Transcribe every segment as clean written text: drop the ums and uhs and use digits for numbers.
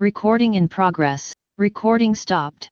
Recording in progress. Recording stopped.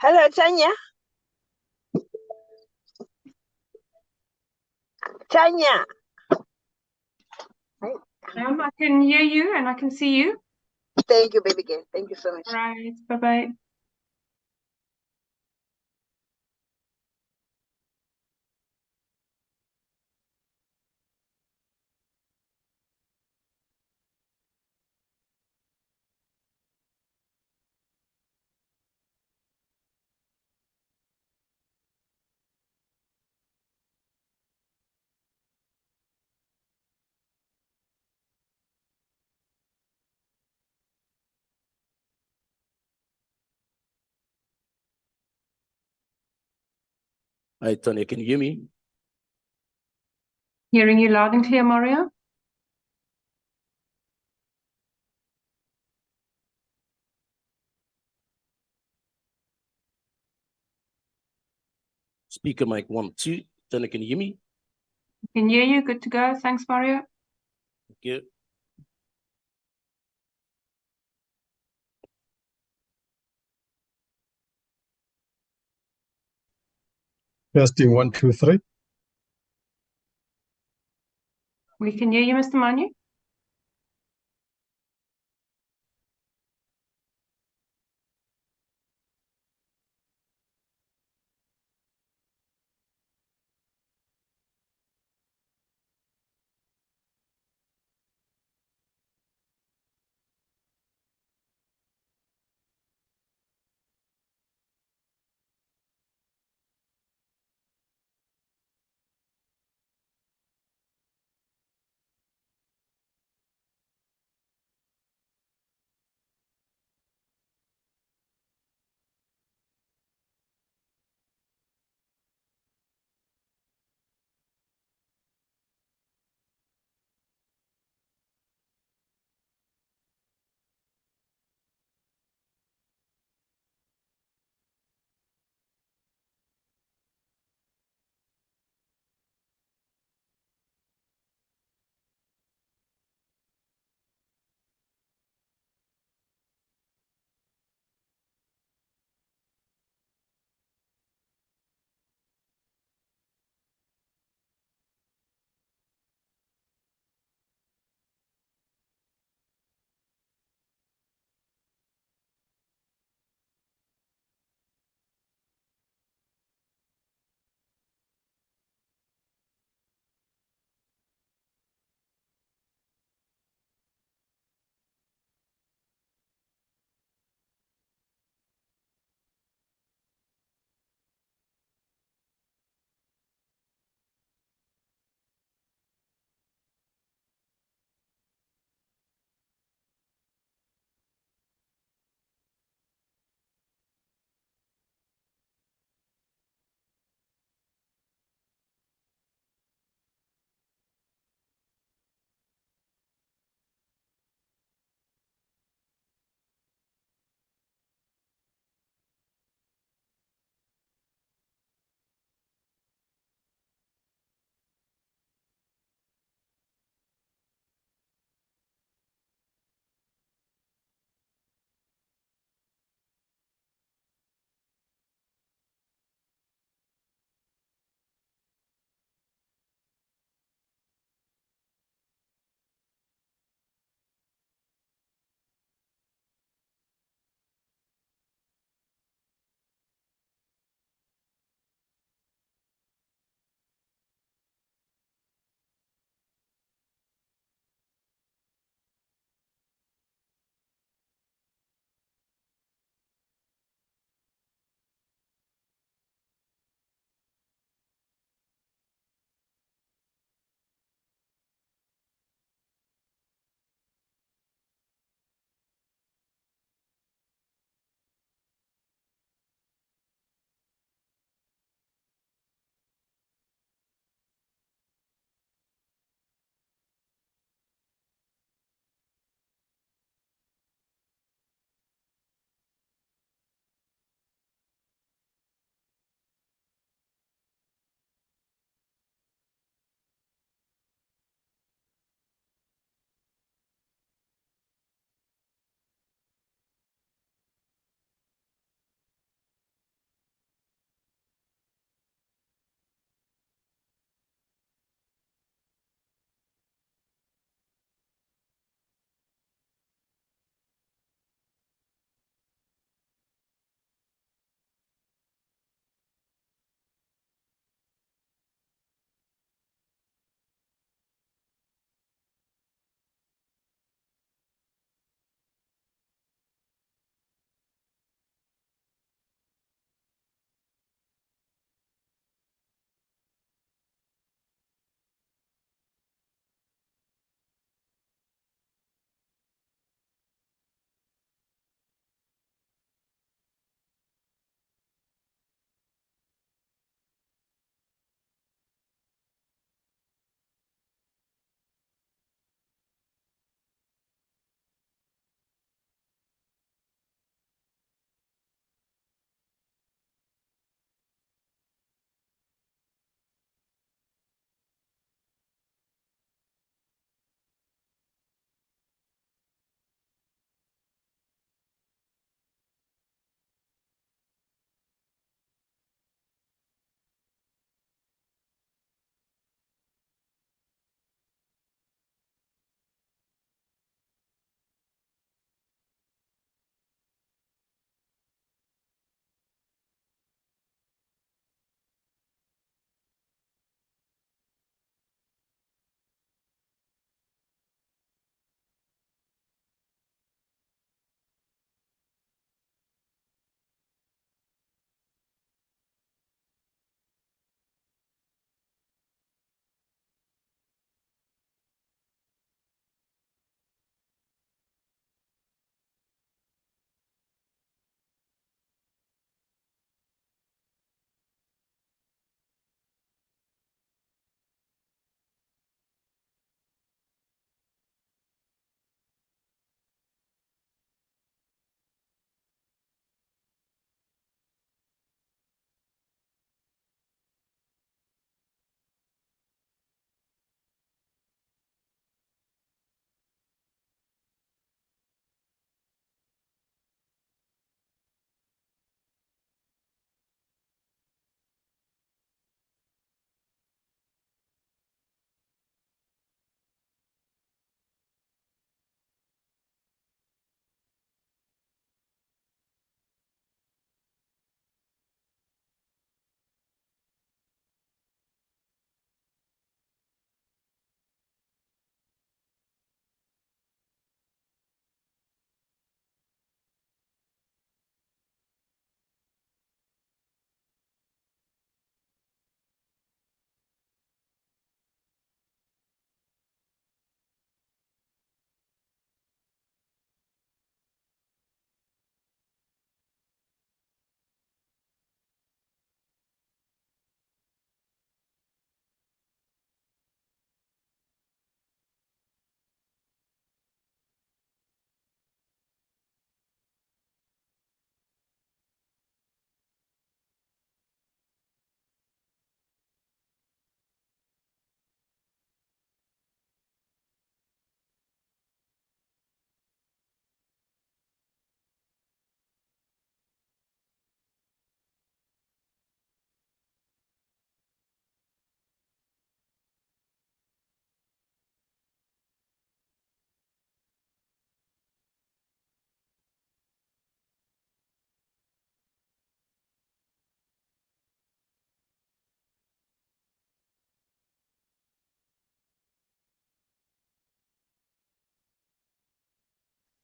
Hello, Tanya. Tanya. I can hear you and I can see you. Thank you, baby girl. Thank you so much. Right. Bye-bye. Hi, Tony, can you hear me? Hearing you loud and clear, Mario. Speaker mic 1, 2. Tony, can you hear me? Can hear you. Good to go. Thanks, Mario. Thank you. Testing 1, 2, 3. We can hear you, Mr. Manu.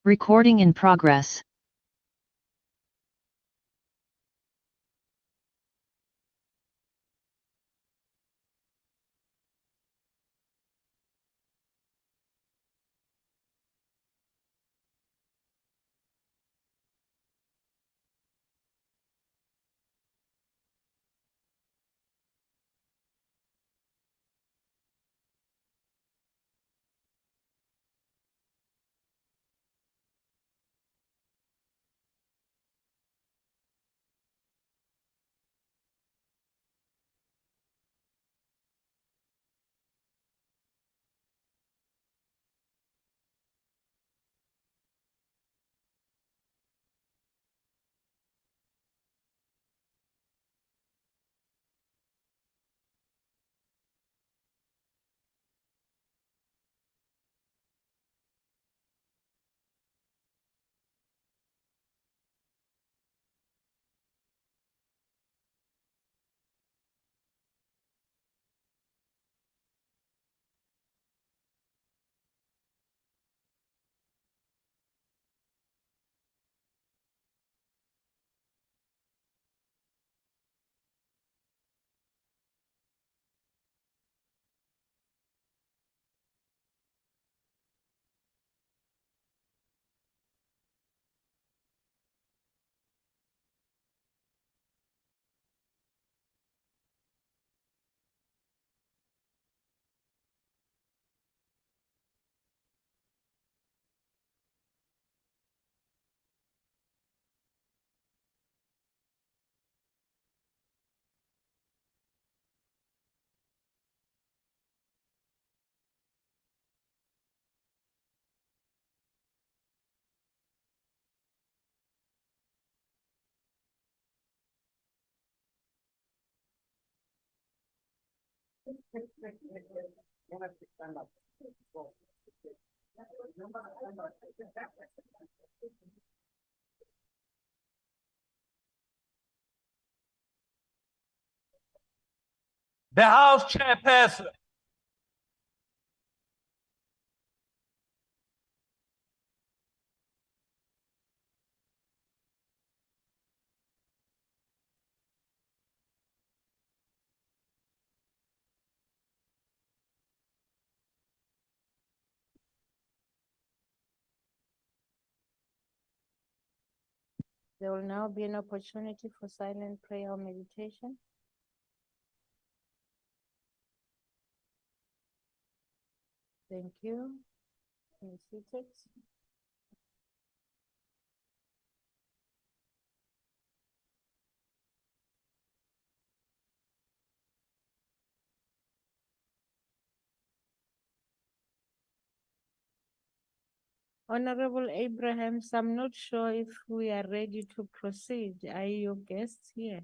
Recording in progress. The House Chairperson. There will now be an opportunity for silent prayer or meditation. Thank you. Be seated. Honorable Abrahams, I'm not sure if we are ready to proceed. Are your guests here?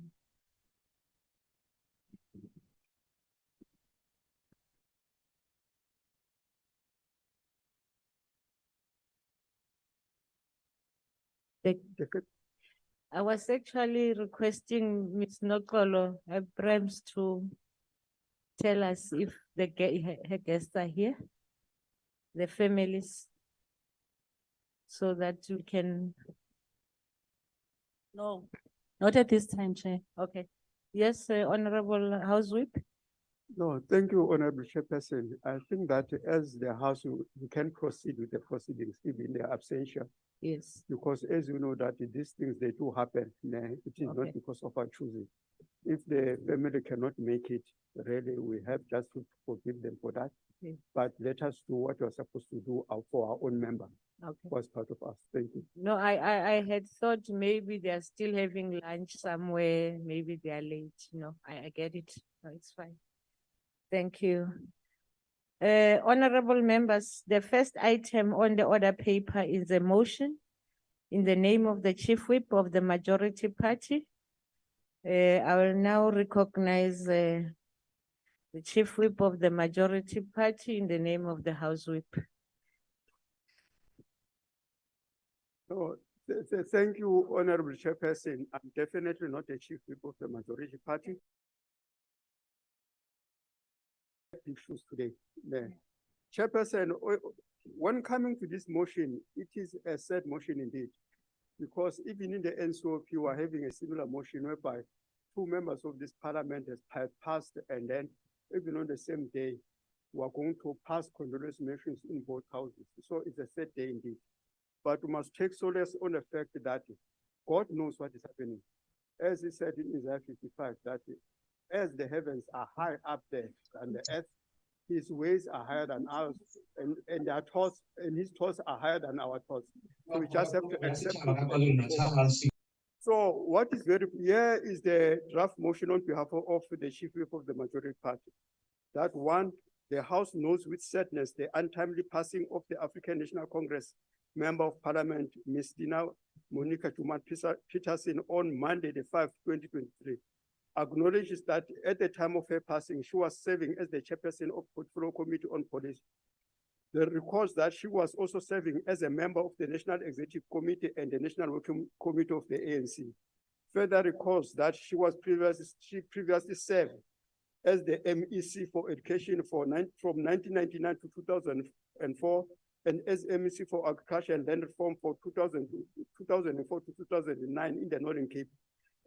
I was actually requesting Ms. Nokolo Abrahams to tell us if her guests are here, the families, so that you can. No, not at this time, Chair. Okay. Yes, Honorable House Whip. No, thank you, Honorable Chairperson. I think that as the House, we can proceed with the proceedings, even in their absentia. Yes. Because as you know that these things, they do happen. It is Okay. not because of our choosing. If the family cannot make it, really, we have just to forgive them for that. Okay. But let us do what we're supposed to do for our own member. Okay. Was part of us. Thank you. No, I had thought maybe they're still having lunch somewhere. Maybe they are late. No, I get it. No, it's fine. Thank you. Honorable members, the first item on the order paper is a motion in the name of the Chief Whip of the Majority Party. I will now recognize the Chief Whip of the Majority Party in the name of the House Whip. So, thank you, Honorable Chairperson. I'm definitely not a Chief Whip of the Majority Party. Issues today. The Chairperson, when coming to this motion, it is a sad motion indeed, because even in the NCOP, we are having a similar motion whereby two members of this parliament has passed, and then even on the same day, we are going to pass condolence motions in both houses. So it's a sad day indeed. But we must take solace on the fact that God knows what is happening. As he said in Isaiah 55, that as the heavens are high up there than the earth, his ways are higher than ours, and their thoughts, and his thoughts are higher than our thoughts. So we just have to accept it. So what is very here is the draft motion on behalf of the chief whip of the majority party. That one, the House knows with sadness the untimely passing of the African National Congress Member of Parliament, Ms. Dina Monica Joemat-Pettersson on Monday, the 5th, 2023. Acknowledges that at the time of her passing, she was serving as the chairperson of Portfolio Committee on Policy. They recalls that she was also serving as a member of the National Executive Committee and the National Working Committee of the ANC. Further recalls that she previously served as the MEC for Education from 1999 to 2004, and as MEC for Agriculture and Land Reform for 2004 to 2009 in the Northern Cape.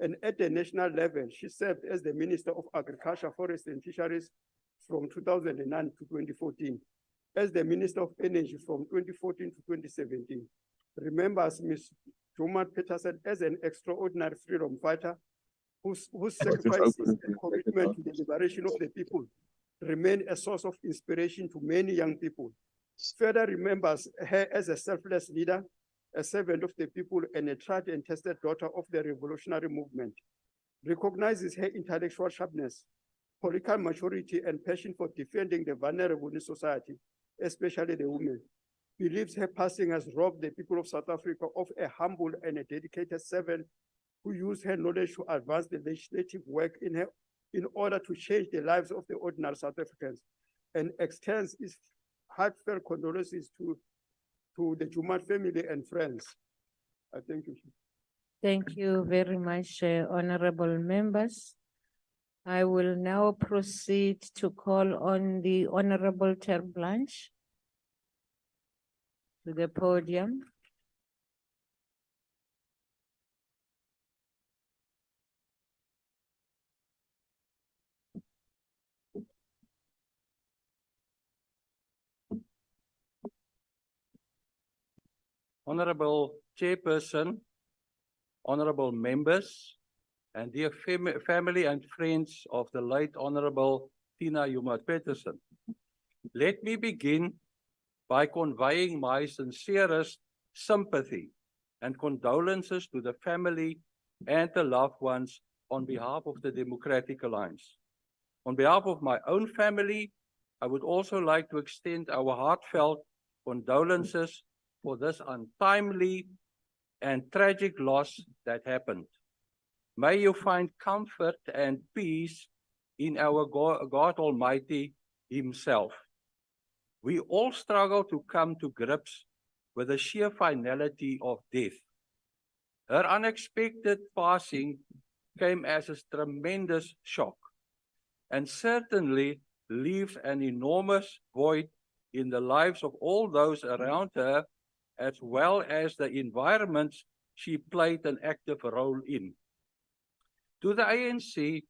And at the national level, she served as the Minister of Agriculture, Forest and Fisheries from 2009 to 2014, as the Minister of Energy from 2014 to 2017. Remembers Ms. Joemat-Pettersson as an extraordinary freedom fighter whose sacrifices and commitment to the liberation of the people remain a source of inspiration to many young people. Further remembers her as a selfless leader, a servant of the people, and a tried and tested daughter of the revolutionary movement. Recognizes her intellectual sharpness, political maturity, and passion for defending the vulnerable in society, especially the women. Believes her passing has robbed the people of South Africa of a humble and a dedicated servant who used her knowledge to advance the legislative work in order to change the lives of the ordinary South Africans, and extends its heartfelt condolences to the Joemat family and friends. I thank you. Thank you very much, honorable members. I will now proceed to call on the Honorable Ter Blanche to the podium. Honorable Chairperson, honorable members, and dear family and friends of the late Honorable Tina Joemat-Pettersson. Let me begin by conveying my sincerest sympathy and condolences to the family and the loved ones on behalf of the Democratic Alliance. On behalf of my own family, I would also like to extend our heartfelt condolences for this untimely and tragic loss that happened. May you find comfort and peace in our God Almighty Himself. We all struggle to come to grips with the sheer finality of death. Her unexpected passing came as a tremendous shock and certainly leaves an enormous void in the lives of all those around her, as well as the environments she played an active role in. To the ANC,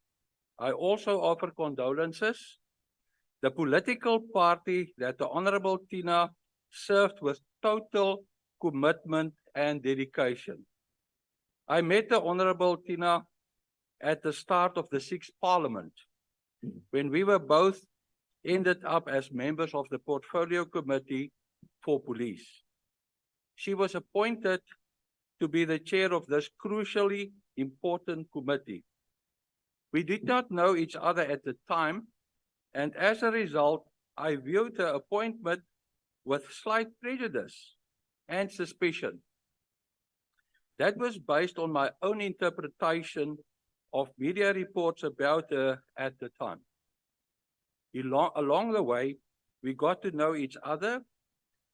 I also offer condolences. The political party that the Honorable Tina served with total commitment and dedication. I met the Honorable Tina at the start of the 6th Parliament, when we were both ended up as members of the Portfolio Committee for Police. She was appointed to be the chair of this crucially important committee. We did not know each other at the time, and as a result, I viewed her appointment with slight prejudice and suspicion. That was based on my own interpretation of media reports about her at the time. Along the way, we got to know each other.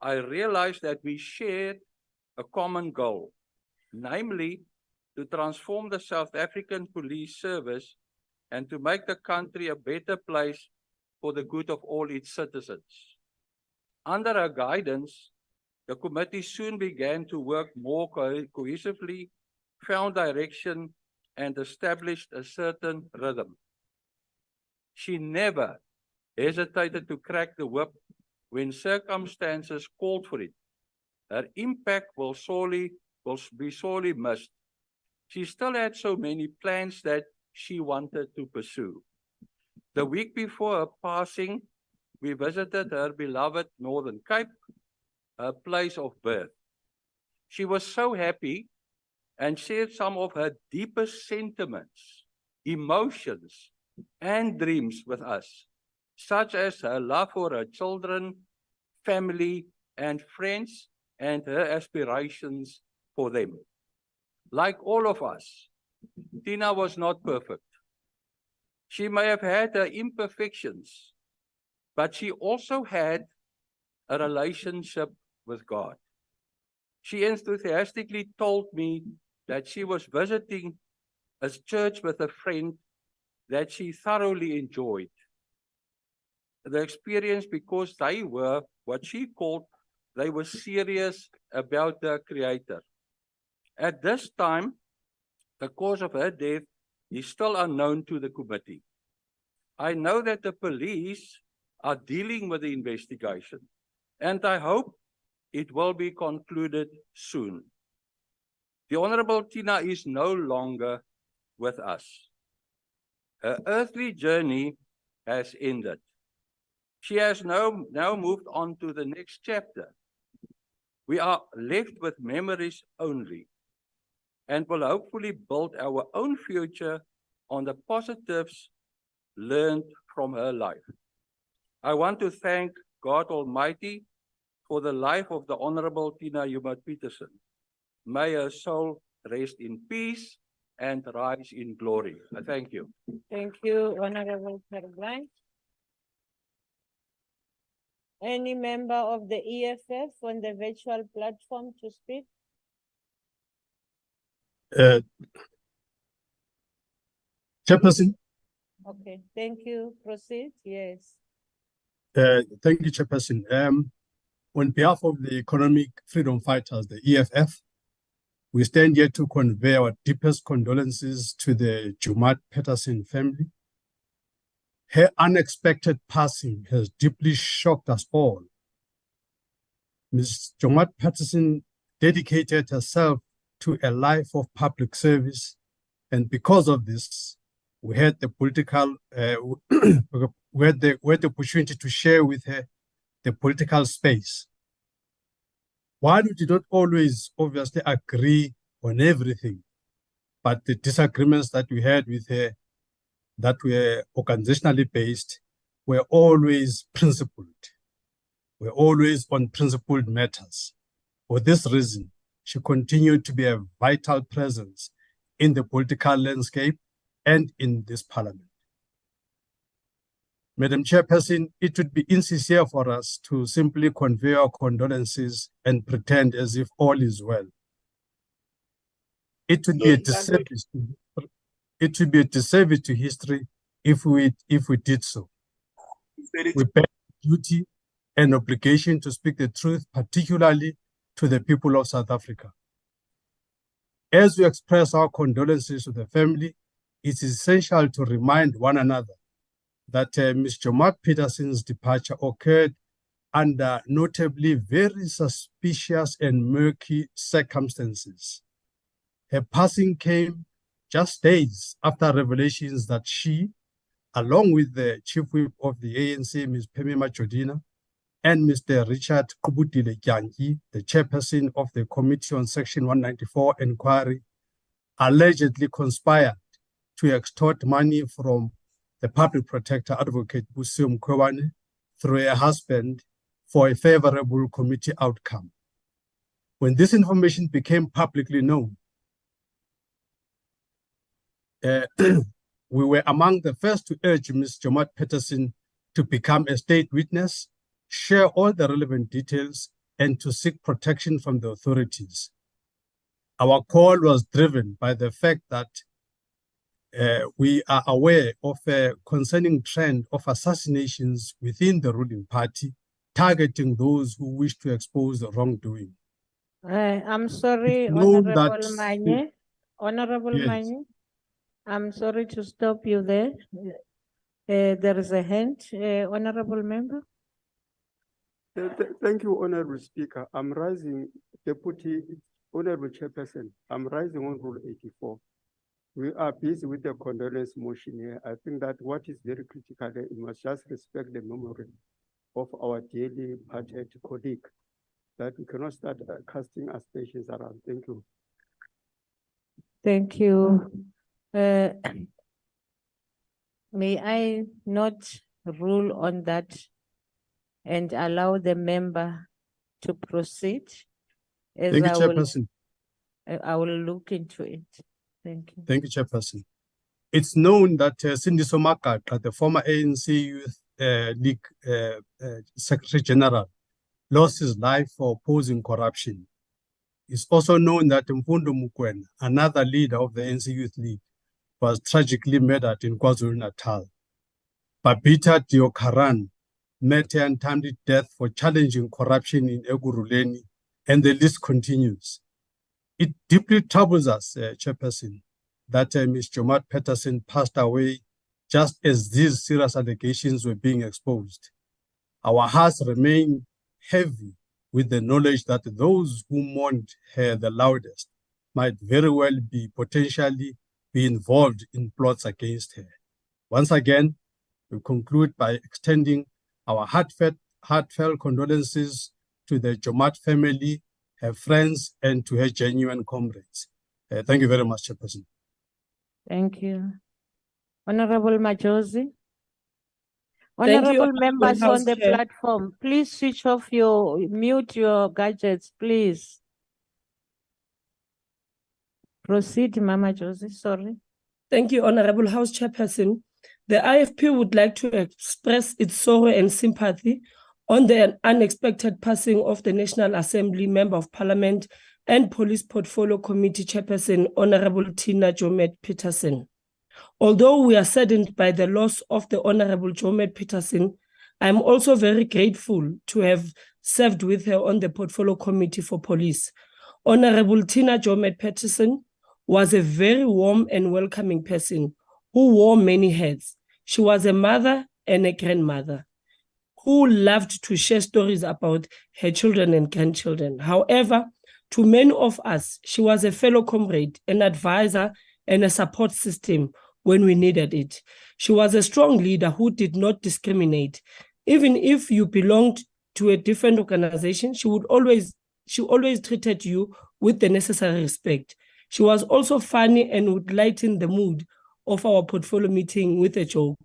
I realized that we shared a common goal, namely to transform the South African Police Service and to make the country a better place for the good of all its citizens. Under her guidance, the committee soon began to work more cohesively, found direction, and established a certain rhythm. She never hesitated to crack the whip when circumstances called for it. Her impact will be sorely missed. She still had so many plans that she wanted to pursue. The week before her passing, we visited her beloved Northern Cape, her place of birth. She was so happy and shared some of her deepest sentiments, emotions, and dreams with us, such as her love for her children, family, and friends, and her aspirations for them. Like all of us, Tina was not perfect. She may have had her imperfections, but she also had a relationship with God. She enthusiastically told me that she was visiting a church with a friend that she thoroughly enjoyed the experience because they were what she called, they were serious about the Creator. At this time, the cause of her death is still unknown to the committee. I know that the police are dealing with the investigation, and I hope it will be concluded soon. The Honorable Tina is no longer with us. Her earthly journey has ended. She has now moved on to the next chapter. We are left with memories only and will hopefully build our own future on the positives learned from her life. I want to thank God Almighty for the life of the Honorable Tina Joemat-Pettersson. May her soul rest in peace and rise in glory. I thank you. Thank you, Honorable Kerbrand. Any member of the EFF on the virtual platform to speak? Chairperson, Okay, thank you. Proceed. Yes. thank you, Chairperson. On behalf of the Economic Freedom Fighters, the EFF, we stand here to convey our deepest condolences to the Joemat-Pettersson family. Her unexpected passing has deeply shocked us all. Ms. Joemat-Pettersson dedicated herself to a life of public service, and because of this, we had the we had the opportunity to share with her the political space. While we did not always obviously agree on everything, but the disagreements that we had with her that were organizationally based were always principled, were always on principled matters. For this reason, she continued to be a vital presence in the political landscape and in this parliament. Madam Chairperson, it would be insincere for us to simply convey our condolences and pretend as if all is well. It would be a disservice to history if we did so. We bear duty and obligation to speak the truth, particularly to the people of South Africa. As we express our condolences to the family, it is essential to remind one another that Ms. Joemat-Pettersson's departure occurred under notably very suspicious and murky circumstances. Her passing came just days after revelations that she, along with the Chief Whip of the ANC, Ms. Pheme Majodina, and Mr. Richard Kubutile Kyanki, the chairperson of the Committee on Section 194 inquiry, allegedly conspired to extort money from the public protector advocate Busio Mkhwebane through her husband for a favorable committee outcome. When this information became publicly known, we were among the first to urge Ms. Joemat-Pettersson to become a state witness, share all the relevant details, and to seek protection from the authorities. Our call was driven by the fact that we are aware of a concerning trend of assassinations within the ruling party, targeting those who wish to expose the wrongdoing. I'm sorry, It's known Honorable that- Manye. Honorable Yes. Manye, I'm sorry to stop you there. There is a hand, Honorable Member. Thank you, Honorable Speaker. I'm rising, Deputy Honorable Chairperson. I'm rising on Rule 84. We are busy with the condolence motion here. I think that what is very critical there, we must just respect the memory of our dearly departed colleague, that we cannot start casting aspersions around. Thank you. Thank you. May I not rule on that and allow the member to proceed? As Thank you, I will, Chairperson. I will look into it. Thank you. Thank you, Chairperson. It's known that Cindy Somakaka, the former ANC Youth League Secretary General, lost his life for opposing corruption. It's also known that Mfundo Mukwena, another leader of the ANC Youth League, was tragically murdered in KwaZulu-Natal. Babita Diokaran met her untimely death for challenging corruption in Eguruleni, and the list continues. It deeply troubles us, Chairperson, that Ms. Joemat-Pettersson passed away just as these serious allegations were being exposed. Our hearts remain heavy with the knowledge that those who mourned her the loudest might very well be potentially be involved in plots against her. Once again, we conclude by extending our heartfelt condolences to the Joemat family, her friends, and to her genuine comrades. Thank you very much, Chairperson. Thank you. Honorable Majosi. Thank you, Honorable Honorable members House on the Chair. platform, please switch off mute your gadgets, please. Proceed, Mama Josie, sorry. Thank you, Honorable House Chairperson. The IFP would like to express its sorrow and sympathy on the unexpected passing of the National Assembly Member of Parliament and Police Portfolio Committee Chairperson, Honorable Tina Joemat-Pettersson. Although we are saddened by the loss of the Honorable Joemat-Pettersson, I am also very grateful to have served with her on the Portfolio Committee for Police. Honorable Tina Joemat-Pettersson was a very warm and welcoming person who wore many hats. She was a mother and a grandmother who loved to share stories about her children and grandchildren. However, to many of us, she was a fellow comrade, an advisor, and a support system when we needed it. She was a strong leader who did not discriminate. Even if you belonged to a different organization, she always treated you with the necessary respect. She was also funny and would lighten the mood of our portfolio meeting with a joke.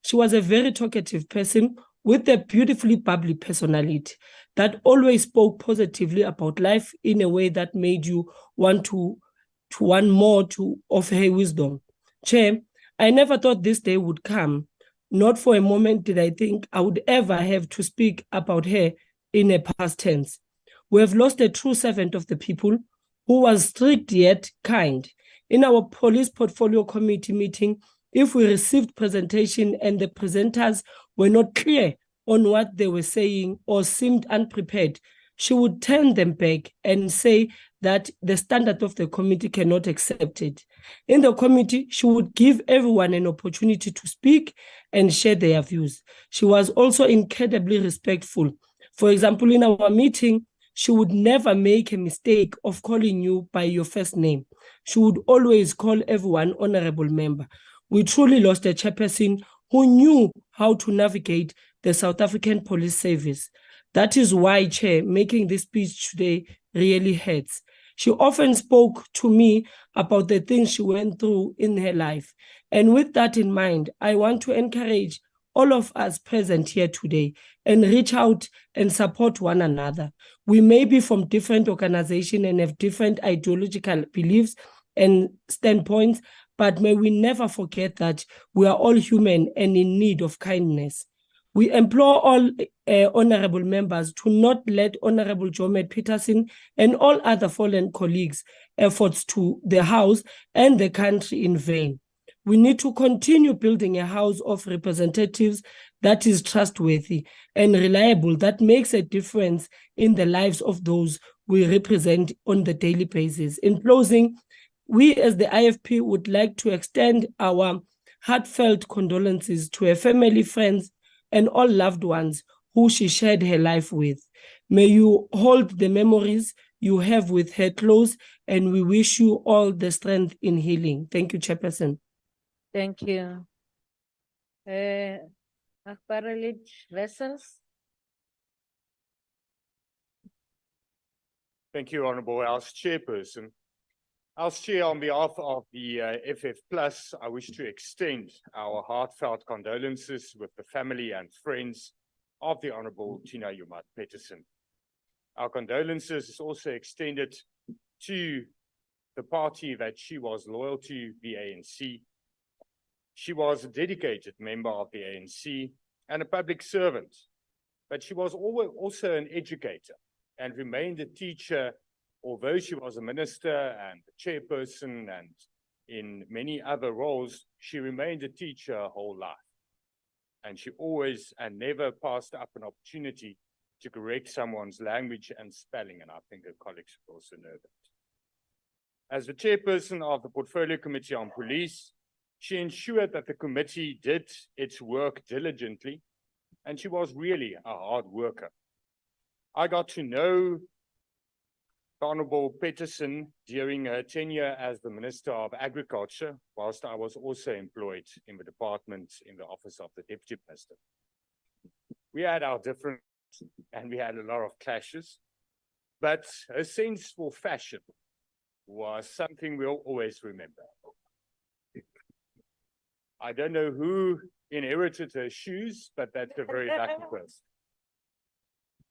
She was a very talkative person with a beautifully bubbly personality that always spoke positively about life in a way that made you want more of her wisdom. Chair, I never thought this day would come. Not for a moment did I think I would ever have to speak about her in a past tense. We have lost a true servant of the people who was strict yet kind. In our Police Portfolio Committee meeting, if we received presentation and the presenters were not clear on what they were saying or seemed unprepared, she would turn them back and say that the standard of the committee cannot accept it. In the committee, she would give everyone an opportunity to speak and share their views. She was also incredibly respectful. For example, in our meeting, she would never make a mistake of calling you by your first name. She would always call everyone honorable member. We truly lost a chairperson who knew how to navigate the South African Police Service. That is why, Chair, making this speech today really hurts. She often spoke to me about the things she went through in her life. And with that in mind, I want to encourage all of us present here today and reach out and support one another. We may be from different organizations and have different ideological beliefs and standpoints, but may we never forget that we are all human and in need of kindness. We implore all honorable members to not let Honorable Joemat-Pettersson and all other fallen colleagues' efforts to the House and the country in vain. We need to continue building a House of Representatives that is trustworthy and reliable, that makes a difference in the lives of those we represent on the daily basis. In closing, we as the IFP would like to extend our heartfelt condolences to her family, friends, and all loved ones who she shared her life with. May you hold the memories you have with her close, and we wish you all the strength in healing. Thank you, Chairperson. Thank you. Akbaralid Vessels. Thank you, Honourable House Chairperson. House Chair, on behalf of the FF Plus, I wish to extend our heartfelt condolences with the family and friends of the Honourable Tina Joemat-Pettersson. Our condolences is also extended to the party that she was loyal to, the ANC. She was a dedicated member of the ANC and a public servant, but she was also an educator and remained a teacher, although she was a minister and a chairperson and in many other roles, she remained a teacher her whole life. And she always and never passed up an opportunity to correct someone's language and spelling, and I think her colleagues would also know that. As the chairperson of the Portfolio Committee on Police, she ensured that the committee did its work diligently, and she was really a hard worker. I got to know Honourable Pettersson during her tenure as the Minister of Agriculture, whilst I was also employed in the department in the office of the Deputy Minister. We had our differences and we had a lot of clashes, but her sense for fashion was something we'll always remember. I don't know who inherited her shoes, but that's a very lucky person.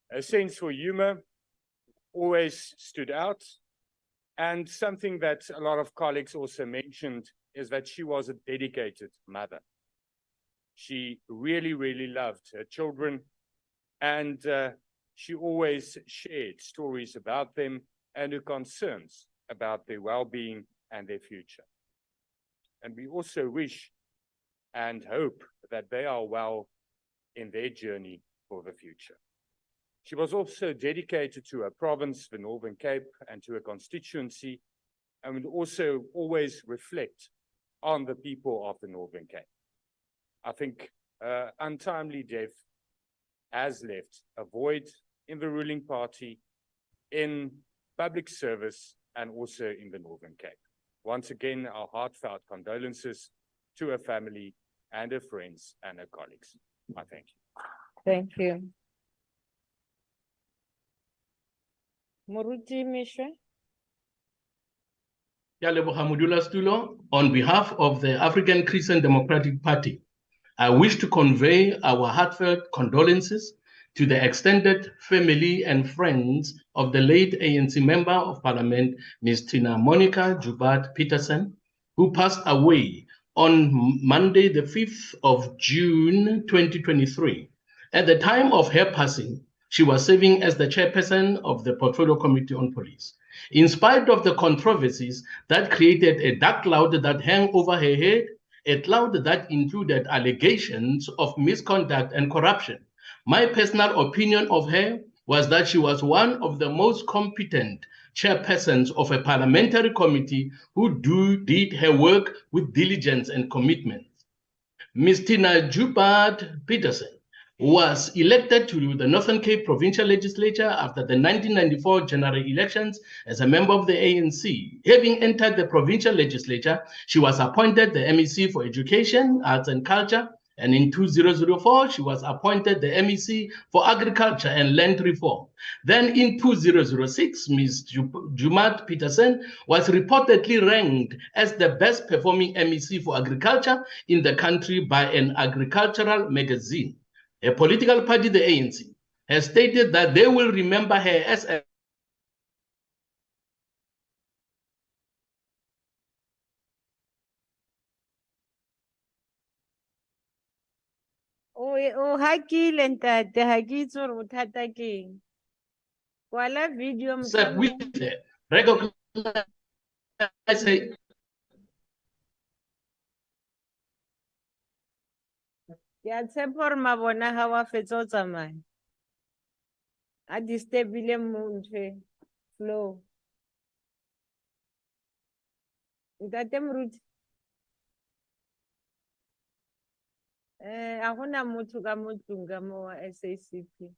Her sense for humor always stood out, and something that a lot of colleagues also mentioned is that she was a dedicated mother. She really, really loved her children, and she always shared stories about them and her concerns about their well-being and their future. And we also wish and hope that they are well in their journey for the future. She was also dedicated to her province, the Northern Cape, and to her constituency, and would also always reflect on the people of the Northern Cape. I think untimely death has left a void in the ruling party, in public service, and also in the Northern Cape. Once again, our heartfelt condolences to her family and her friends and her colleagues. I thank you. Thank you. Moruti Mishra. On behalf of the African Christian Democratic Party, I wish to convey our heartfelt condolences to the extended family and friends of the late ANC Member of Parliament, Ms. Tina Monica Joemat-Pettersson, who passed away on Monday, the 5th of June, 2023. At the time of her passing, she was serving as the chairperson of the Portfolio Committee on Police. In spite of the controversies that created a dark cloud that hung over her head, a cloud that included allegations of misconduct and corruption, my personal opinion of her was that she was one of the most competent chairpersons of a parliamentary committee who did her work with diligence and commitment. Ms. Tina Joemat-Pettersson was elected to the Northern Cape Provincial Legislature after the 1994 general elections as a member of the ANC. Having entered the provincial legislature, she was appointed the MEC for Education, Arts and Culture, and in 2004, she was appointed the MEC for Agriculture and Land Reform. Then in 2006, Ms. Joemat-Pettersson was reportedly ranked as the best performing MEC for Agriculture in the country by an agricultural magazine. A political party, the ANC, has stated that they will remember her as a Hakile ntate ha ke itse hore bothata ke eng. Kwala video with her, recognize her Ke a tshepa gore mabona ga wa fetsa o tsamaya. A disturb-ile ntho flow. Ntate Moruti. A gona motho ka mo tlung ka mo wa SACP.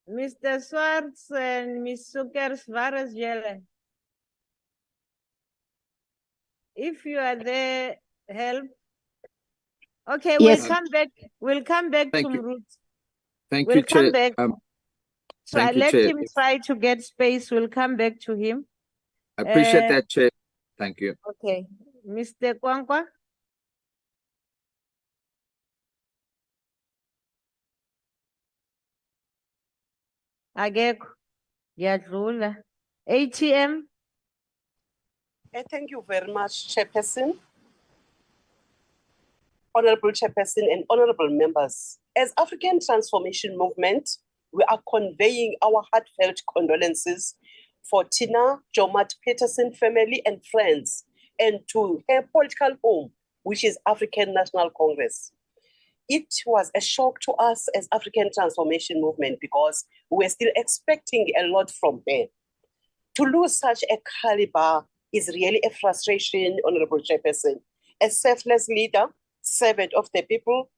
Mr. Swartz and Ms. Sukers Varas Jelle. If you are there, help. Okay, Yes. we'll come back. We'll come back Thank to you. Mrut. Thank We'll you, come Chair. back. Thank you, Let Chair. him try to get space. We'll come back to him. I appreciate that, Chair. Thank you. Okay. Mr. Kwankwa. Ageko. Yadlula. ATM. Thank you very much, Chairperson. Honorable Chairperson and honorable members. As African Transformation Movement, we are conveying our heartfelt condolences for Tina Joemat-Pettersson family and friends, and to her political home, which is African National Congress. It was a shock to us as African Transformation Movement because we were still expecting a lot from her. To lose such a caliber is really a frustration, Honorable Chairperson. A selfless leader, servant of the people,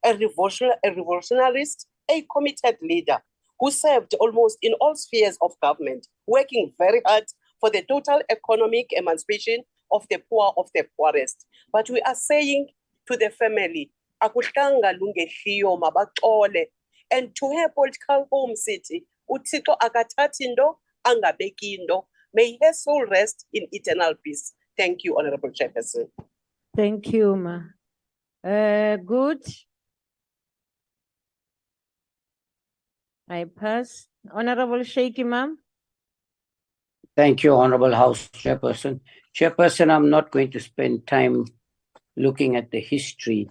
a revolutionarist, a committed leader who served almost in all spheres of government, working very hard for the total economic emancipation of the poor of the poorest. But we are saying to the family, akuhlanga lungehliyo mabaxole, and to her political home city, uThixo akathathi into angabeki into. May her soul rest in eternal peace. Thank you, Honorable Chairperson. Thank you, ma. Good. I pass. Honorable Sheikh Imam. Thank you, Honorable House Chairperson. Chairperson, I'm not going to spend time looking at the history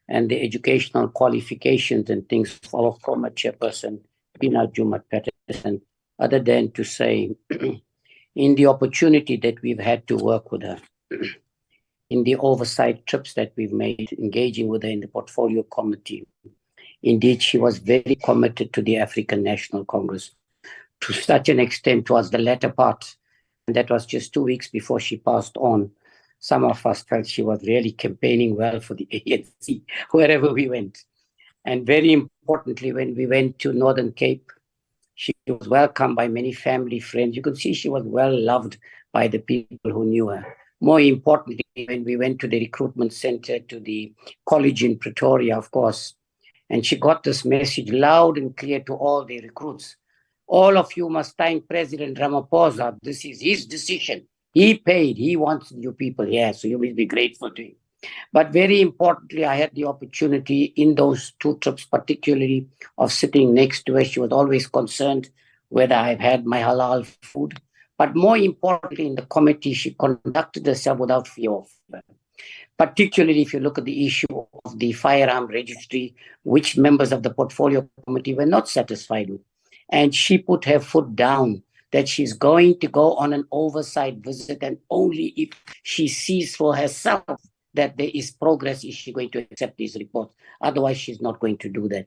and the educational qualifications and things of our former Chairperson, Tina Joemat-Pettersson, other than to say, in the opportunity that we've had to work with her, in the oversight trips that we've made, engaging with her in the portfolio committee, indeed, she was very committed to the African National Congress to such an extent towards the latter part. And that was just 2 weeks before she passed on. Some of us felt she was really campaigning well for the ANC, wherever we went. And very importantly, when we went to Northern Cape, she was welcomed by many family friends. You could see she was well loved by the people who knew her. More importantly, when we went to the recruitment center, to the college in Pretoria, of course, and she got this message loud and clear to all the recruits. All of you must thank President Ramaphosa. This is his decision. He paid. He wants you people here, so you will be grateful to him. But very importantly, I had the opportunity in those 2 trips, particularly of sitting next to her. She was always concerned whether I've had my halal food. But more importantly, in the committee, she conducted herself without fear of fear. Particularly if you look at the issue of the firearm registry, which members of the portfolio committee were not satisfied with. And she put her foot down that she's going to go on an oversight visit, and only if she sees for herself that there is progress is she going to accept these reports. Otherwise, she's not going to do that.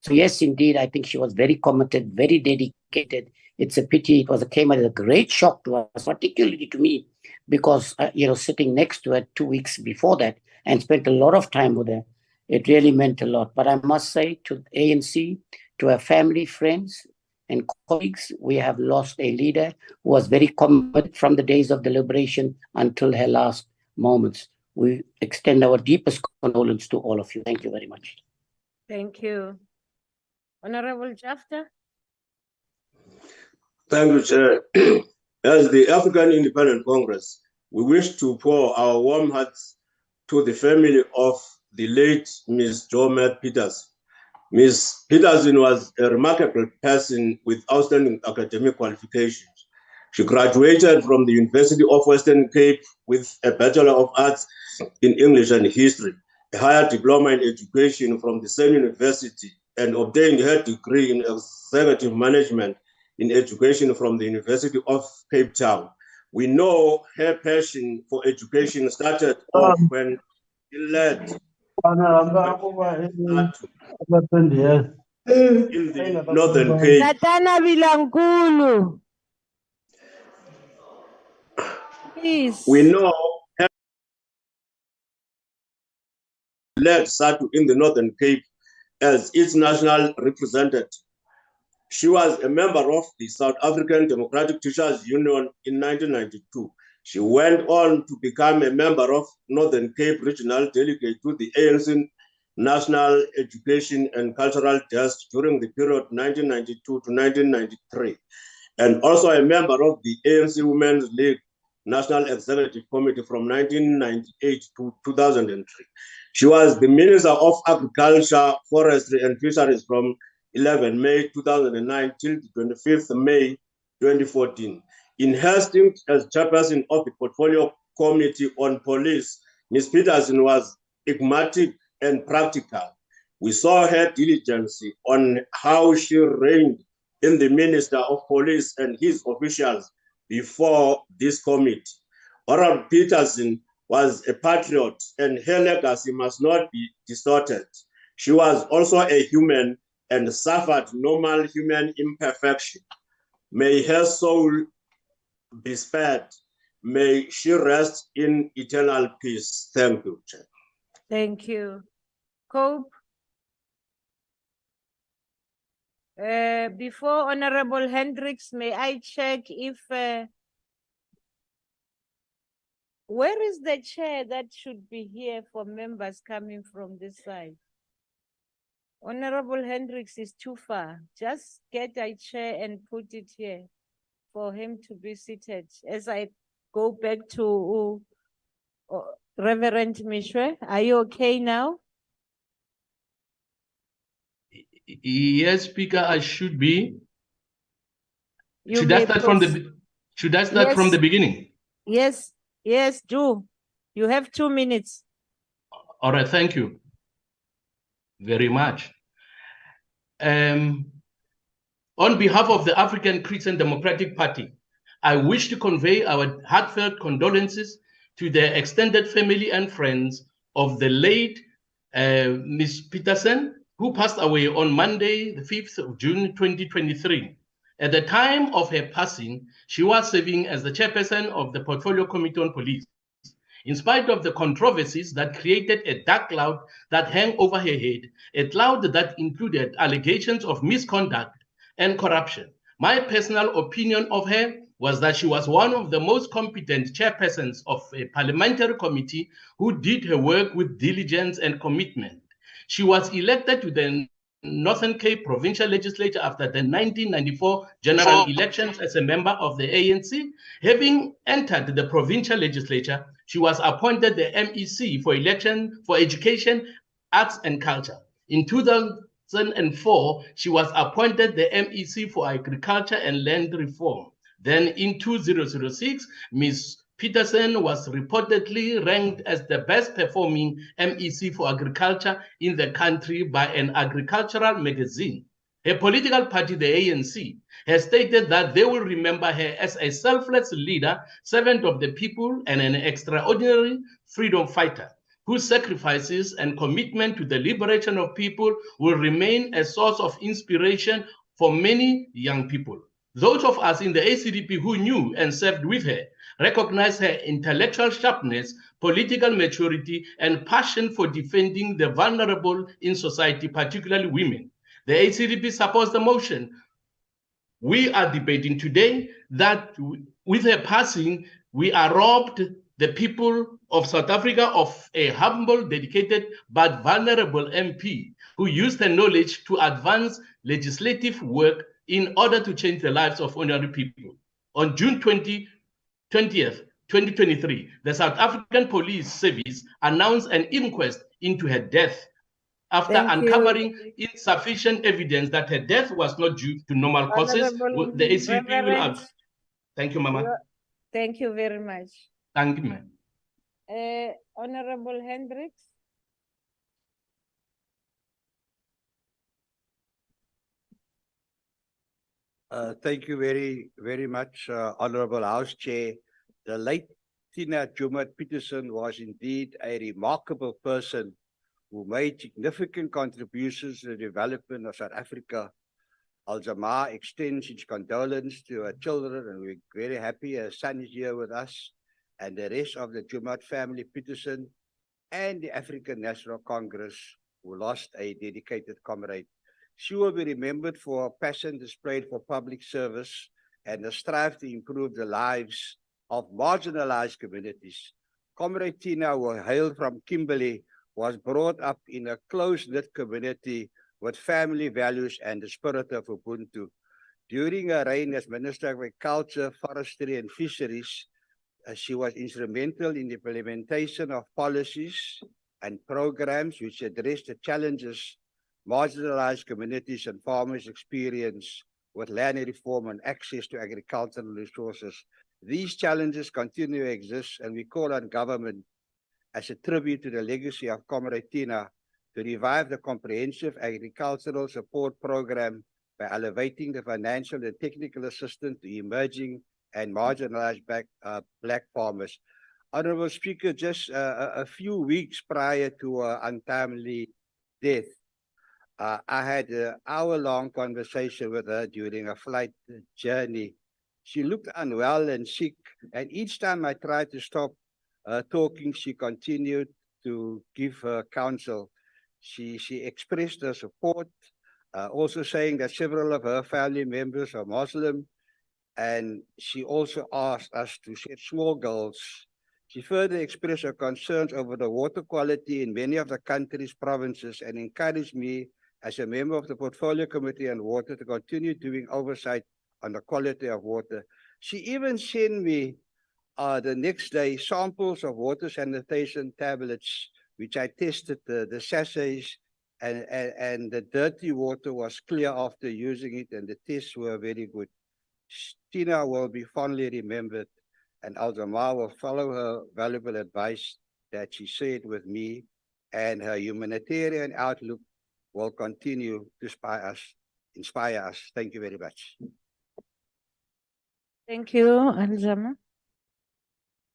So yes, indeed, I think she was very committed, very dedicated. It's a pity it came as a great shock to us, particularly to me, because sitting next to her 2 weeks before that and spent a lot of time with her, it really meant a lot. But I must say to ANC, to her family, friends, and colleagues, we have lost a leader who was very committed from the days of the liberation until her last moments. We extend our deepest condolence to all of you. Thank you very much. Thank you. Honorable Jafta. Thank you, Chair. As the African Independent Congress, we wish to pour our warm hearts to the family of the late Ms. Joemat-Pettersson. Ms. Pettersson was a remarkable person with outstanding academic qualifications. She graduated from the University of Western Cape with a Bachelor of Arts in English and History, a higher diploma in education from the same university, and obtained her degree in executive management in education from the University of Cape Town. We know her passion for education started off when she led in the Northern Cape. Tatana Bilankulu. Please. We know her led SADTU in the Northern Cape as its national representative. She was a member of the South African Democratic Teachers Union in 1992. She went on to become a member of Northern Cape Regional Delegate to the ANC National Education and Cultural Desk during the period 1992 to 1993, and also a member of the ANC Women's League National Executive Committee from 1998 to 2003. She was the Minister of Agriculture, Forestry and Fisheries from 11 May 2009 till 25th May 2014. In her stint as chairperson of the Portfolio Committee on Police, Ms. Pettersson was pragmatic and practical. We saw her diligence on how she reigned in the Minister of Police and his officials before this committee. Honorable Pettersson was a patriot, and her legacy must not be distorted. She was also a human and suffered normal human imperfection. May her soul be spared. May she rest in eternal peace. Thank you, Chair. Thank you. Cope. Before Honorable Hendricks, may I check if where is the chair that should be here for members coming from this side? Honorable Hendricks is too far. Just get a chair and put it here for him to be seated. As I go back to Reverend Mishwe, are you okay now? Yes, Speaker, I should be. You Should I may start from proceed. the beginning? Yes, yes, do. You have 2 minutes. All right, thank you very much. On behalf of the African Christian Democratic Party, I wish to convey our heartfelt condolences to the extended family and friends of the late Ms. Pettersson, who passed away on Monday, the 5th of June, 2023. At the time of her passing, she was serving as the chairperson of the Portfolio Committee on Police. In spite of the controversies that created a dark cloud that hung over her head, a cloud that included allegations of misconduct and corruption, my personal opinion of her was that she was one of the most competent chairpersons of a parliamentary committee who did her work with diligence and commitment. She was elected to the Northern Cape Provincial Legislature after the 1994 general elections as a member of the ANC. Having entered the provincial legislature, she was appointed the MEC for education, arts and culture. In 2004, she was appointed the MEC for agriculture and land reform. Then in 2006, Ms. Pettersson was reportedly ranked as the best performing MEC for agriculture in the country by an agricultural magazine. Her political party, the ANC, has stated that they will remember her as a selfless leader, servant of the people, and an extraordinary freedom fighter whose sacrifices and commitment to the liberation of people will remain a source of inspiration for many young people. Those of us in the ACDP who knew and served with her recognize her intellectual sharpness, political maturity, and passion for defending the vulnerable in society, particularly women. The ACDP supports the motion we are debating today that with her passing, we are robbed the people of South Africa of a humble, dedicated, but vulnerable MP who used her knowledge to advance legislative work in order to change the lives of ordinary people. On June 20th, 2023, the South African Police Service announced an inquest into her death after uncovering insufficient evidence that her death was not due to normal causes. The ACP will have. Thank you, Mama. Thank you very much. Thank you, ma'am. Honorable Hendricks. Thank you very much, Honorable House Chair. The late Tina Joemat-Pettersson was indeed a remarkable person who made significant contributions to the development of South Africa. Al-Jamaa extends its condolence to her children, and we're very happy her son is here with us, and the rest of the Joemat family, Pettersson, and the African National Congress, who lost a dedicated comrade. She will be remembered for her passion displayed for public service and the strive to improve the lives of marginalized communities. Comrade Tina, who hailed from Kimberley, was brought up in a close-knit community with family values and the spirit of Ubuntu. During her reign as Minister of Agriculture, Forestry and Fisheries, she was instrumental in the implementation of policies and programs which addressed the challenges marginalized communities and farmers experience with land reform and access to agricultural resources. These challenges continue to exist, and we call on government as a tribute to the legacy of Comrade Tina to revive the comprehensive agricultural support program by elevating the financial and technical assistance to emerging and marginalized black farmers. Honorable Speaker, just a few weeks prior to her untimely death, I had an hour-long conversation with her during a flight journey. She looked unwell and sick, and each time I tried to stop talking, she continued to give her counsel. She expressed her support, also saying that several of her family members are Muslim, and she also asked us to set small goals. She further expressed her concerns over the water quality in many of the country's provinces and encouraged me as a member of the Portfolio Committee on Water to continue doing oversight on the quality of water. She even sent me the next day samples of water sanitation tablets, which I tested the sachets, and the dirty water was clear after using it, and the tests were very good. Tina will be fondly remembered, and Al-Jamaa will follow her valuable advice that she shared with me, and her humanitarian outlook will continue to inspire us. Thank you very much. Thank you, Al-Jamaa.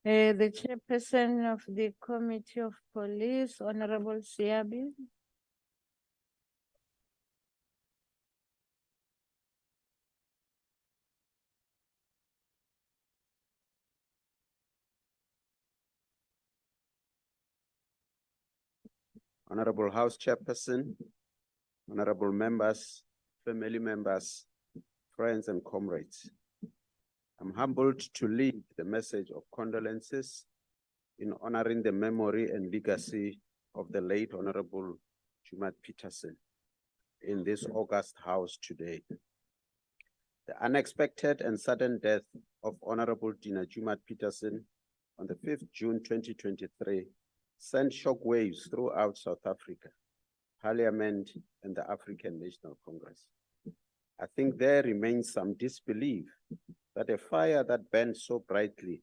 The chairperson of the Committee of Police, Honorable Siabi. Honorable House Chairperson, honorable members, family members, friends and comrades. I'm humbled to lead the message of condolences in honoring the memory and legacy of the late Honorable Joemat-Pettersson in this August House today. The unexpected and sudden death of Honorable Tina Joemat-Pettersson on the 5th June 2023 sent shockwaves throughout South Africa, Parliament, and the African National Congress. I think there remains some disbelief that a fire that burned so brightly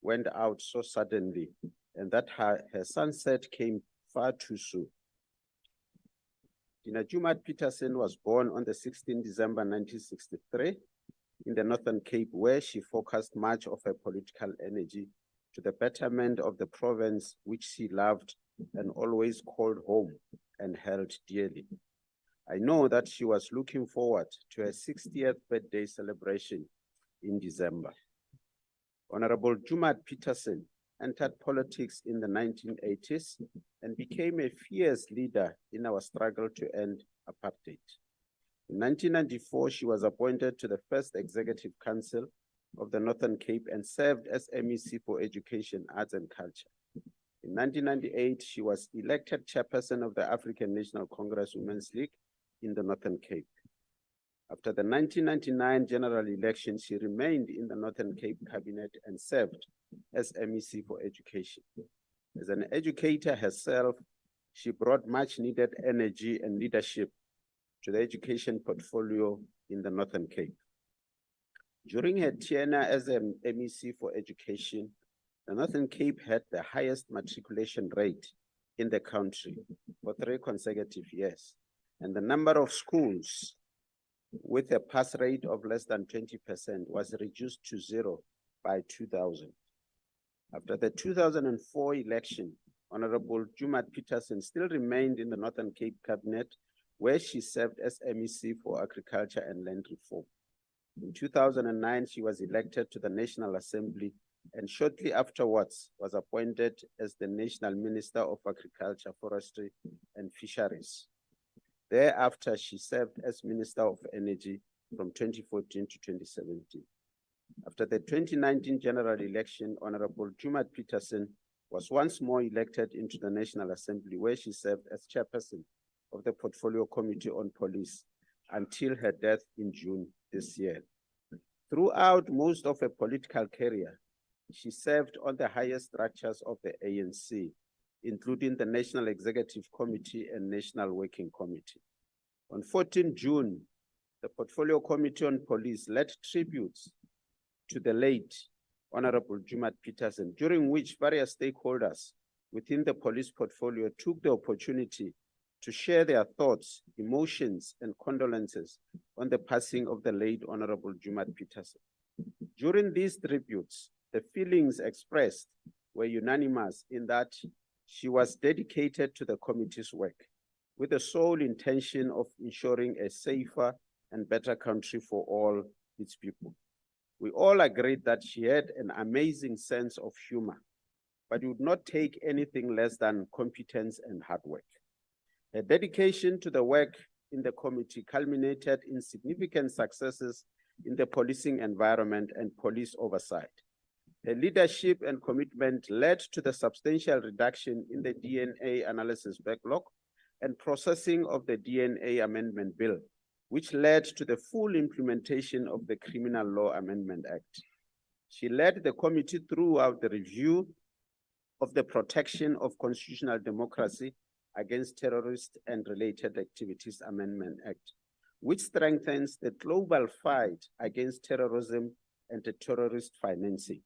went out so suddenly, and that her sunset came far too soon. Tina Joemat-Pettersson was born on the 16th December 1963 in the Northern Cape, where she focused much of her political energy to the betterment of the province which she loved and always called home and held dearly. I know that she was looking forward to her 60th birthday celebration in December. Honorable Joemat-Pettersson entered politics in the 1980s and became a fierce leader in our struggle to end apartheid. In 1994, she was appointed to the first Executive Council of the Northern Cape and served as MEC for Education, Arts and Culture. In 1998, she was elected chairperson of the African National Congress Women's League in the Northern Cape. After the 1999 general election, she remained in the Northern Cape cabinet and served as MEC for Education. As an educator herself, she brought much needed energy and leadership to the education portfolio in the Northern Cape. During her tenure as an MEC for Education, the Northern Cape had the highest matriculation rate in the country for 3 consecutive years, and the number of schools with a pass rate of less than 20% was reduced to 0 by 2000. After the 2004 election, Honorable Joemat-Pettersson still remained in the Northern Cape Cabinet, where she served as MEC for Agriculture and Land Reform. In 2009, she was elected to the National Assembly and shortly afterwards was appointed as the National Minister of Agriculture, Forestry and Fisheries. Thereafter, she served as Minister of Energy from 2014 to 2017. After the 2019 general election, Honorable Joemat-Pettersson was once more elected into the National Assembly, where she served as chairperson of the Portfolio Committee on Police until her death in June this year. Throughout most of her political career, she served on the highest structures of the ANC, including the National Executive Committee and National Working Committee. On 14 June, the Portfolio Committee on Police led tributes to the late Honorable Joemat-Pettersson, during which various stakeholders within the police portfolio took the opportunity to share their thoughts, emotions, and condolences on the passing of the late Honorable Joemat-Pettersson. During these tributes, the feelings expressed were unanimous in that she was dedicated to the committee's work with the sole intention of ensuring a safer and better country for all its people. We all agreed that she had an amazing sense of humor, but would not take anything less than competence and hard work. Her dedication to the work in the committee culminated in significant successes in the policing environment and police oversight. Her leadership and commitment led to the substantial reduction in the DNA analysis backlog and processing of the DNA Amendment Bill, which led to the full implementation of the Criminal Law Amendment Act. She led the committee throughout the review of the Protection of Constitutional Democracy Against Terrorist and Related Activities Amendment Act, which strengthens the global fight against terrorism and the terrorist financing.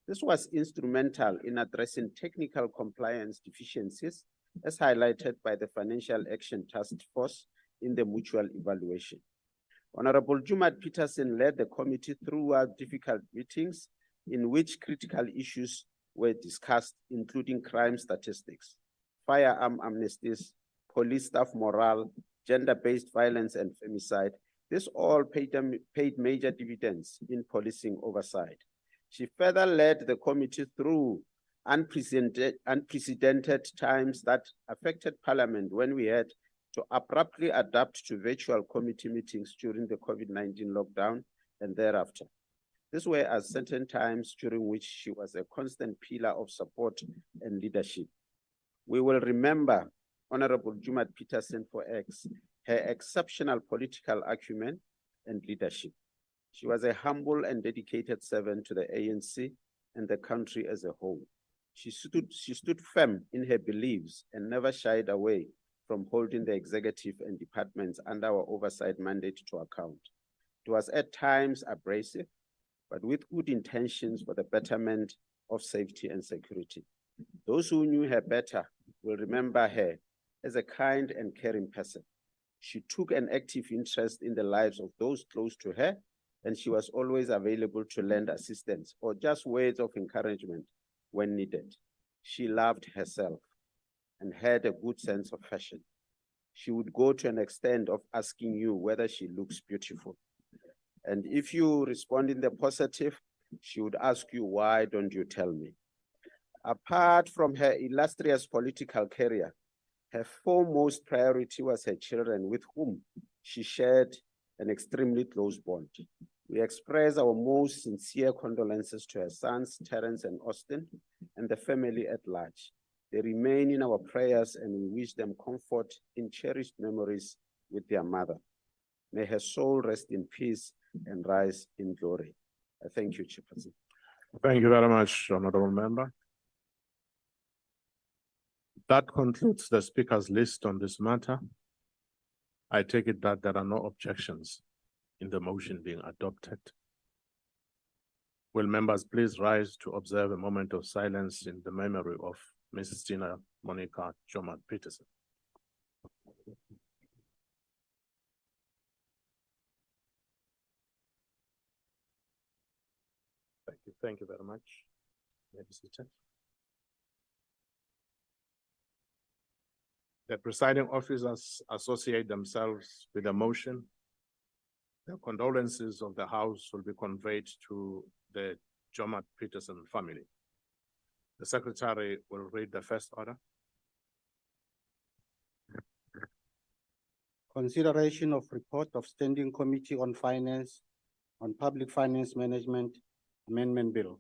This was instrumental in addressing technical compliance deficiencies, as highlighted by the Financial Action Task Force in the mutual evaluation. Honorable Joemat-Pettersson led the committee throughout difficult meetings in which critical issues were discussed, including crime statistics, firearm amnesties, police staff morale, gender-based violence and femicide. This all paid major dividends in policing oversight. She further led the committee through unprecedented times that affected Parliament when we had to abruptly adapt to virtual committee meetings during the COVID-19 lockdown and thereafter. These were uncertain times during which she was a constant pillar of support and leadership. We will remember Honorable Joemat-Pettersson for her exceptional political acumen and leadership. She was a humble and dedicated servant to the ANC and the country as a whole. She stood firm in her beliefs and never shied away from holding the executive and departments under our oversight mandate to account. It was at times abrasive, but with good intentions for the betterment of safety and security. Those who knew her better will remember her as a kind and caring person. She took an active interest in the lives of those close to her, and she was always available to lend assistance or just words of encouragement when needed. She loved herself and had a good sense of fashion. She would go to an extent of asking you whether she looks beautiful. And if you respond in the positive, she would ask you, why don't you tell me? Apart from her illustrious political career, her foremost priority was her children, with whom she shared an extremely close bond. We express our most sincere condolences to her sons, Terence and Austin, and the family at large. They remain in our prayers, and we wish them comfort in cherished memories with their mother. May her soul rest in peace and rise in glory. I thank you, Chairperson. Thank you very much, Honorable Member. That concludes the speakers list on this matter. I take it that there are no objections in the motion being adopted. Will members please rise to observe a moment of silence in the memory of Mrs. Tina Monica Joemat-Pettersson. Thank you very much. May be seated. The presiding officers associate themselves with the motion. The condolences of the House will be conveyed to the Joemat-Pettersson family. The Secretary will read the first order. Consideration of report of Standing Committee on Finance on Public Finance Management Amendment Bill.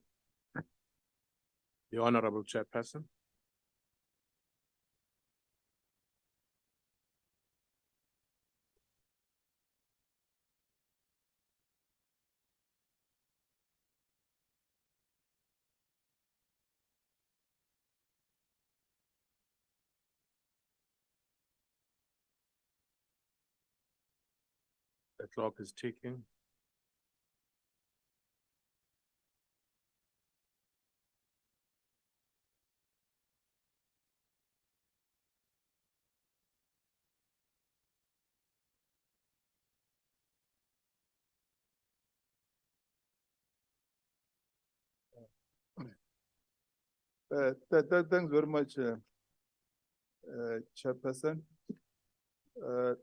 The Honorable Chairperson. The clock is ticking. Thanks very much, Chairperson.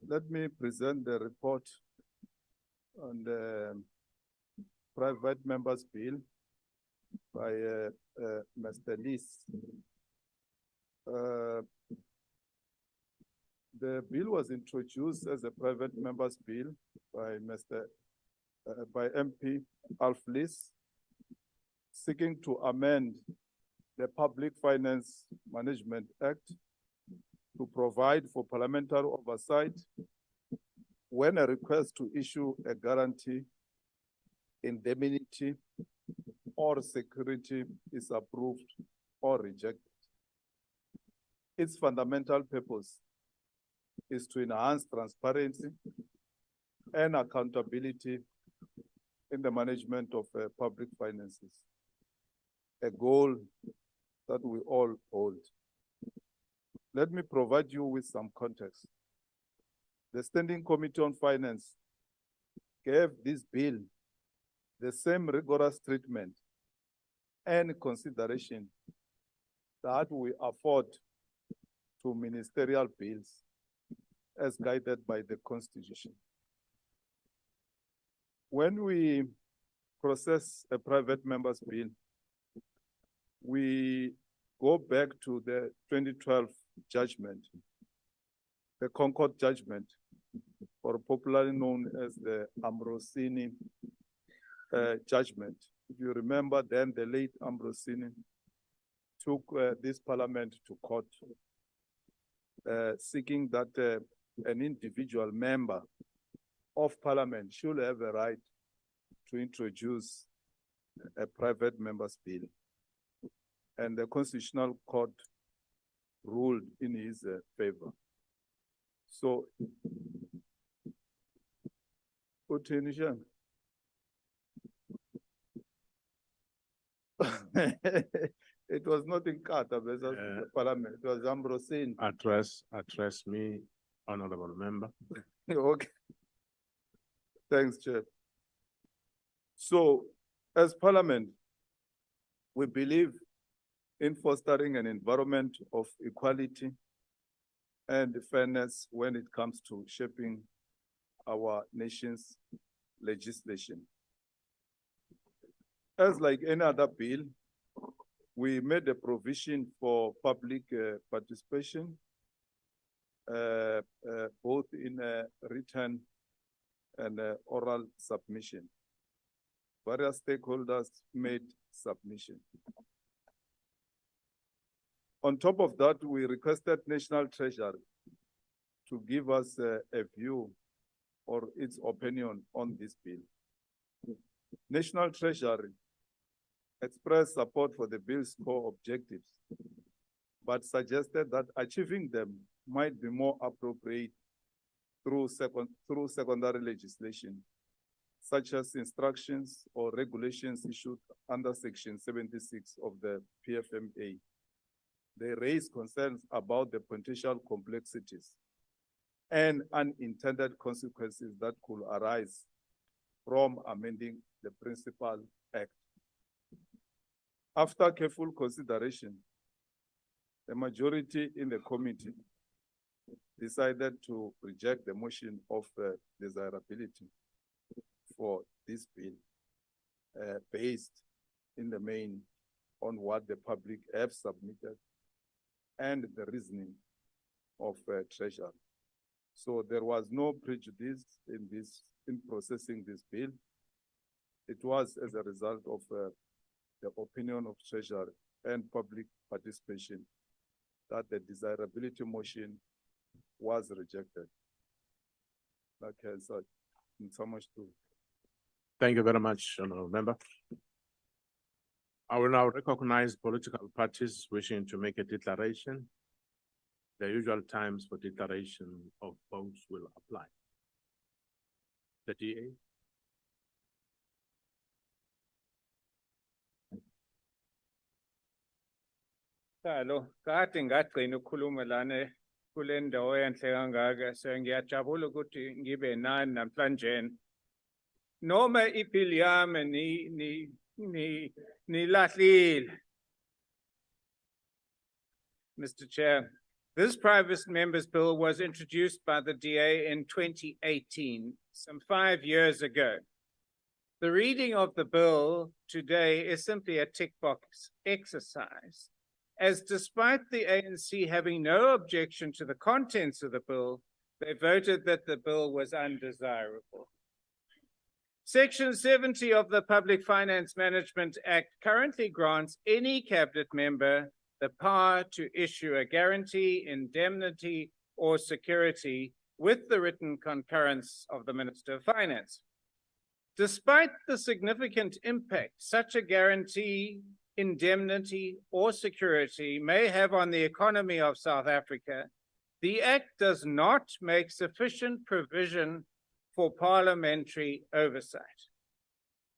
Let me present the report on the private members bill by Mr. Lees. The bill was introduced as a private members bill by MP Alf Lees, seeking to amend the Public Finance Management Act to provide for parliamentary oversight when a request to issue a guarantee, indemnity, or security is approved or rejected. Its fundamental purpose is to enhance transparency and accountability in the management of public finances, a goal that we all hold. Let me provide you with some context. The Standing Committee on Finance gave this bill the same rigorous treatment and consideration that we afford to ministerial bills as guided by the Constitution. When we process a private member's bill, we go back to the 2012 judgment, the Concord judgment, or popularly known as the Ambrosini judgment. If you remember, then the late Ambrosini took this parliament to court, seeking that an individual member of parliament should have a right to introduce a private member's bill. And the Constitutional Court ruled in his favor. So, it was not in Qatar versus the parliament, it was Ambrosini. Address me, honorable member. Okay. Thanks, Chair. So, as parliament, we believe in fostering an environment of equality and fairness when it comes to shaping our nation's legislation. As like any other bill, we made a provision for public participation, both in written and oral submission. Various stakeholders made submission. On top of that, we requested National Treasury to give us a view or its opinion on this bill. National Treasury expressed support for the bill's core objectives, but suggested that achieving them might be more appropriate through secondary legislation, such as instructions or regulations issued under Section 76 of the PFMA. They raise concerns about the potential complexities and unintended consequences that could arise from amending the Principal Act. After careful consideration, the majority in the committee decided to reject the motion of desirability for this bill, based in the main on what the public have submitted and the reasoning of Treasury. So there was no prejudice in processing this bill. It was as a result of the opinion of Treasury and public participation that the desirability motion was rejected. Like I said, so much to. Thank you very much, Honourable Member. I will now recognize political parties wishing to make a declaration. The usual times for declaration of votes will apply. The DA. Hello, kade ngagcina ukukhuluma lana kule ndawo enhle kangaka, so ngiyajabula ukuthi ngibe nani namhlanje. Noma ibill yami nilahlile. Mr. Chair, this private members bill was introduced by the DA in 2018, some 5 years ago. The reading of the bill today is simply a tick box exercise, as despite the ANC having no objection to the contents of the bill, they voted that the bill was undesirable. Section 70 of the Public Finance Management Act currently grants any cabinet member the power to issue a guarantee, indemnity, or security with the written concurrence of the Minister of Finance. Despite the significant impact such a guarantee, indemnity, or security may have on the economy of South Africa, the Act does not make sufficient provision for parliamentary oversight.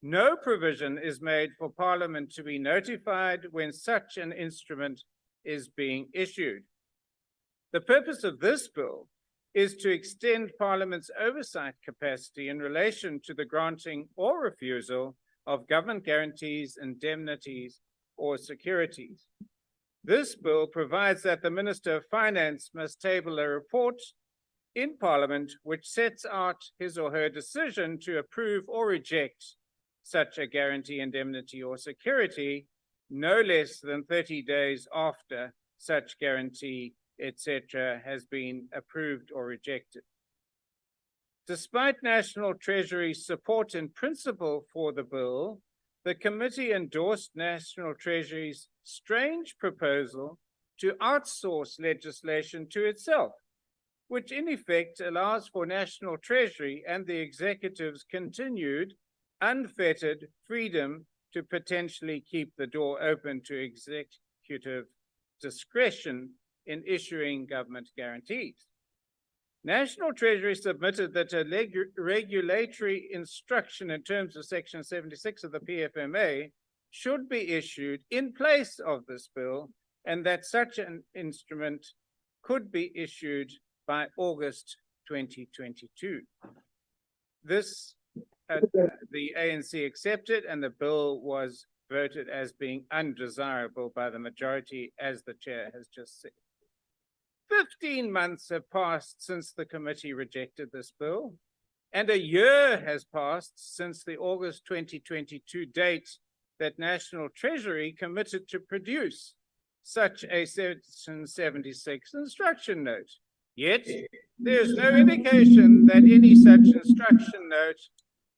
No provision is made for Parliament to be notified when such an instrument is being issued. The purpose of this bill is to extend Parliament's oversight capacity in relation to the granting or refusal of government guarantees, indemnities, or securities. This bill provides that the Minister of Finance must table a report in Parliament which sets out his or her decision to approve or reject such a guarantee, indemnity, or security no less than 30 days after such guarantee, etc., has been approved or rejected. Despite National Treasury's support in principle for the bill, the committee endorsed National Treasury's strange proposal to outsource legislation to itself, which in effect allows for National Treasury and the executive's continued unfettered freedom to potentially keep the door open to executive discretion in issuing government guarantees. National Treasury submitted that a regulatory instruction in terms of Section 76 of the PFMA should be issued in place of this bill, and that such an instrument could be issued by August 2022. This, the ANC accepted, and the bill was voted as being undesirable by the majority, as the chair has just said. 15 months have passed since the committee rejected this bill, and a year has passed since the August 2022 date that National Treasury committed to produce such a Section 76 instruction note. Yet, there is no indication that any such instruction note,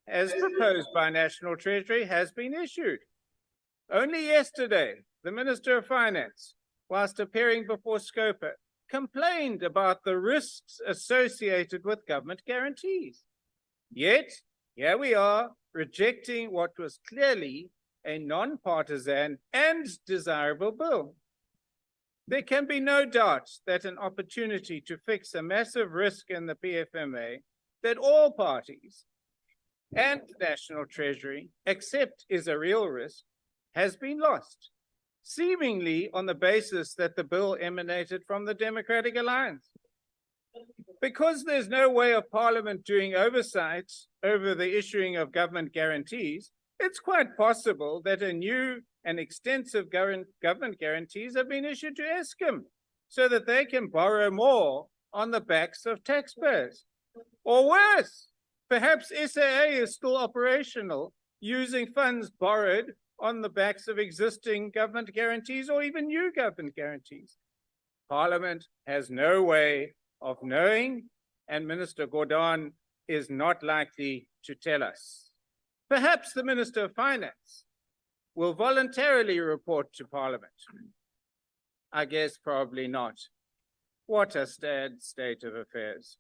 as proposed by National Treasury, has been issued. Only yesterday, the Minister of Finance, whilst appearing before SCOPA, complained about the risks associated with government guarantees. Yet, here we are, rejecting what was clearly a non-partisan and desirable bill. There can be no doubt that an opportunity to fix a massive risk in the PFMA that all parties and National Treasury accept is a real risk has been lost, seemingly on the basis that the bill emanated from the Democratic Alliance. Because there's no way of Parliament doing oversight over the issuing of government guarantees, it's quite possible that a new and extensive government guarantees have been issued to Eskom so that they can borrow more on the backs of taxpayers. Or worse, perhaps SAA is still operational, using funds borrowed on the backs of existing government guarantees or even new government guarantees. Parliament has no way of knowing, and Minister Gordon is not likely to tell us. Perhaps the Minister of Finance will voluntarily report to Parliament. I guess probably not. What a sad state of affairs.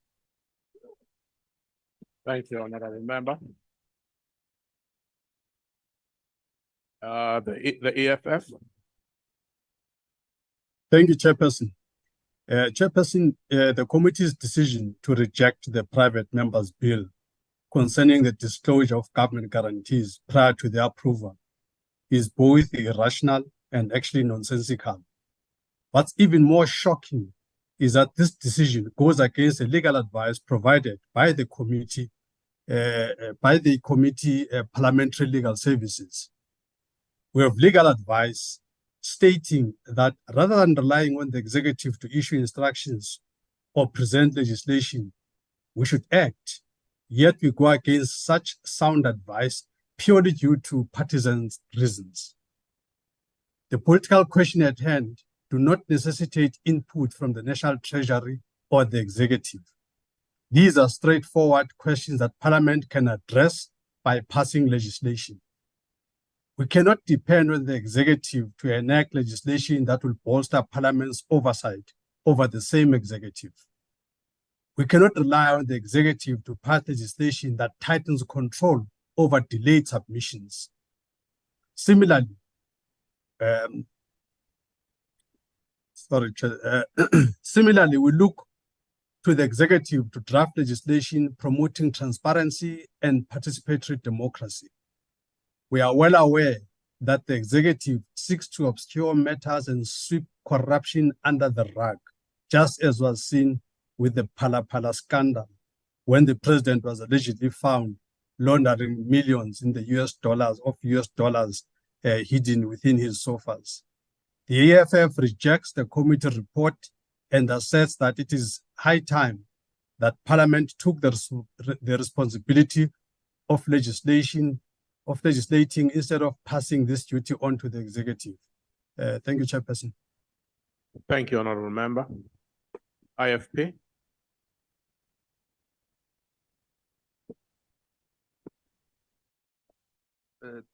Thank you, Honorable Member. The EFF. Thank you, Chairperson. Chairperson, the committee's decision to reject the private members' bill concerning the disclosure of government guarantees prior to their approval is both irrational and actually nonsensical. What's even more shocking is that this decision goes against the legal advice provided by the committee, Parliamentary Legal Services. We have legal advice stating that rather than relying on the executive to issue instructions or present legislation, we should act. Yet we go against such sound advice purely due to partisan reasons. The political question at hand do not necessitate input from the National Treasury or the executive. These are straightforward questions that Parliament can address by passing legislation. We cannot depend on the executive to enact legislation that will bolster Parliament's oversight over the same executive. We cannot rely on the executive to pass legislation that tightens control over delayed submissions. Similarly, similarly, we look to the executive to draft legislation promoting transparency and participatory democracy. We are well aware that the executive seeks to obscure matters and sweep corruption under the rug, just as was seen with the Phala scandal, when the president was allegedly found laundering millions in the US dollars hidden within his sofas. The EFF rejects the committee report and asserts that it is high time that Parliament took the responsibility of legislating instead of passing this duty on to the executive. Thank you, Chairperson. Thank you, Honorable Member. IFP.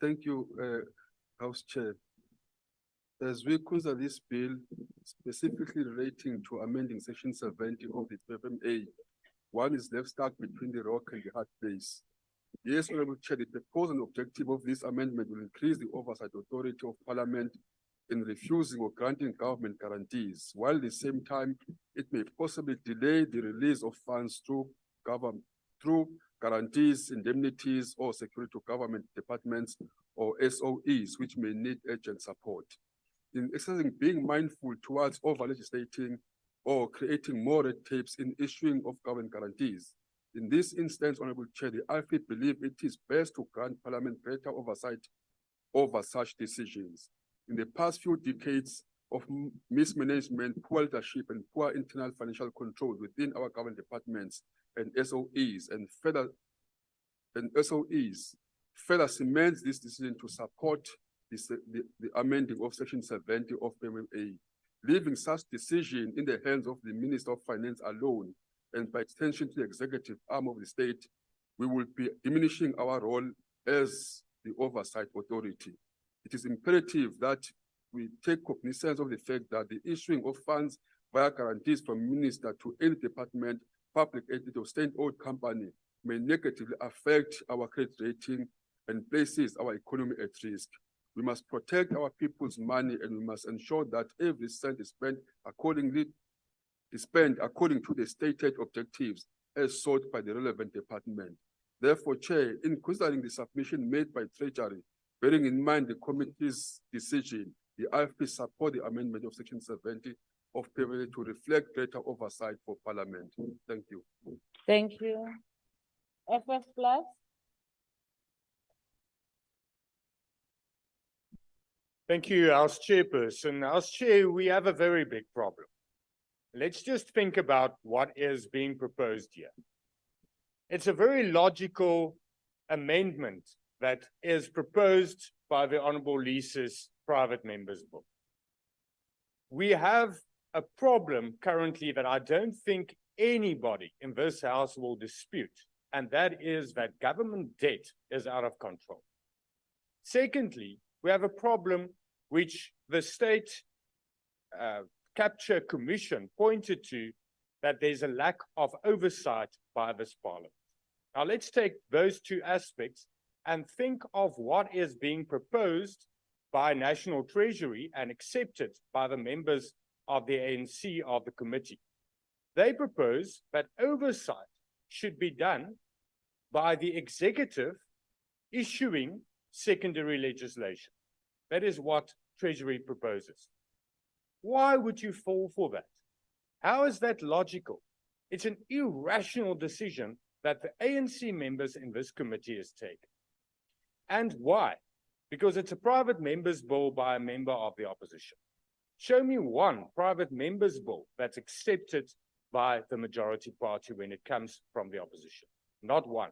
Thank you, House Chair. As we consider this bill specifically relating to amending Section 70 of the PFMA, one is left stuck between the rock and the hard place. Yes, Honorable Chair, the purpose and objective of this amendment will increase the oversight authority of Parliament in refusing or granting government guarantees, while at the same time it may possibly delay the release of funds through guarantees, indemnities, or security to government departments or SOEs, which may need urgent support. In exercising being mindful towards over-legislating or creating more red tapes in issuing of government guarantees. In this instance, Honorable Chair, the IFP believe it is best to grant Parliament greater oversight over such decisions. In the past few decades of mismanagement, poor leadership, and poor internal financial control within our government departments and SOEs further cements this decision to support the amending of Section 70 of PMA, leaving such decision in the hands of the Minister of Finance alone, and by extension to the executive arm of the state, we will be diminishing our role as the oversight authority. It is imperative that we take cognizance of the fact that the issuing of funds via guarantees from minister to any department, public entity, or state-owned company may negatively affect our credit rating and places our economy at risk. We must protect our people's money, and we must ensure that every cent is spent according to the stated objectives as sought by the relevant department. Therefore, Chair, in considering the submission made by Treasury, bearing in mind the committee's decision, the IFP support the amendment of Section 70 of PMA to reflect greater oversight for Parliament. Thank you. Thank you. FF Plus. Thank you, House Chairperson. House Chair, we have a very big problem. Let's just think about what is being proposed here. It's a very logical amendment that is proposed by the Honourable Lisa's private members bill. We have a problem currently that I don't think anybody in this House will dispute, and that is that government debt is out of control. Secondly, we have a problem which the State Capture Commission pointed to, that there's a lack of oversight by this Parliament. Now let's take those two aspects and think of what is being proposed by National Treasury and accepted by the members of the ANC of the committee. They propose that oversight should be done by the executive issuing secondary legislation. That is what Treasury proposes. Why would you fall for that? How is that logical? It's an irrational decision that the ANC members in this committee has taken. And why? Because it's a private member's bill by a member of the opposition. Show me one private member's bill that's accepted by the majority party when it comes from the opposition. Not one.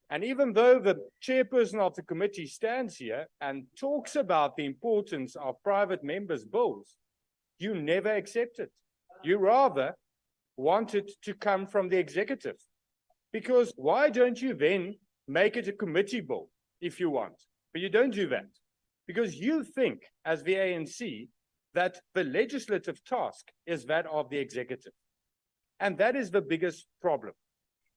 And even though the chairperson of the committee stands here and talks about the importance of private members' bills, you never accept it. You rather want it to come from the executive. Because why don't you then make it a committee bill if you want? But you don't do that. Because you think, as the ANC, that the legislative task is that of the executive. And that is the biggest problem.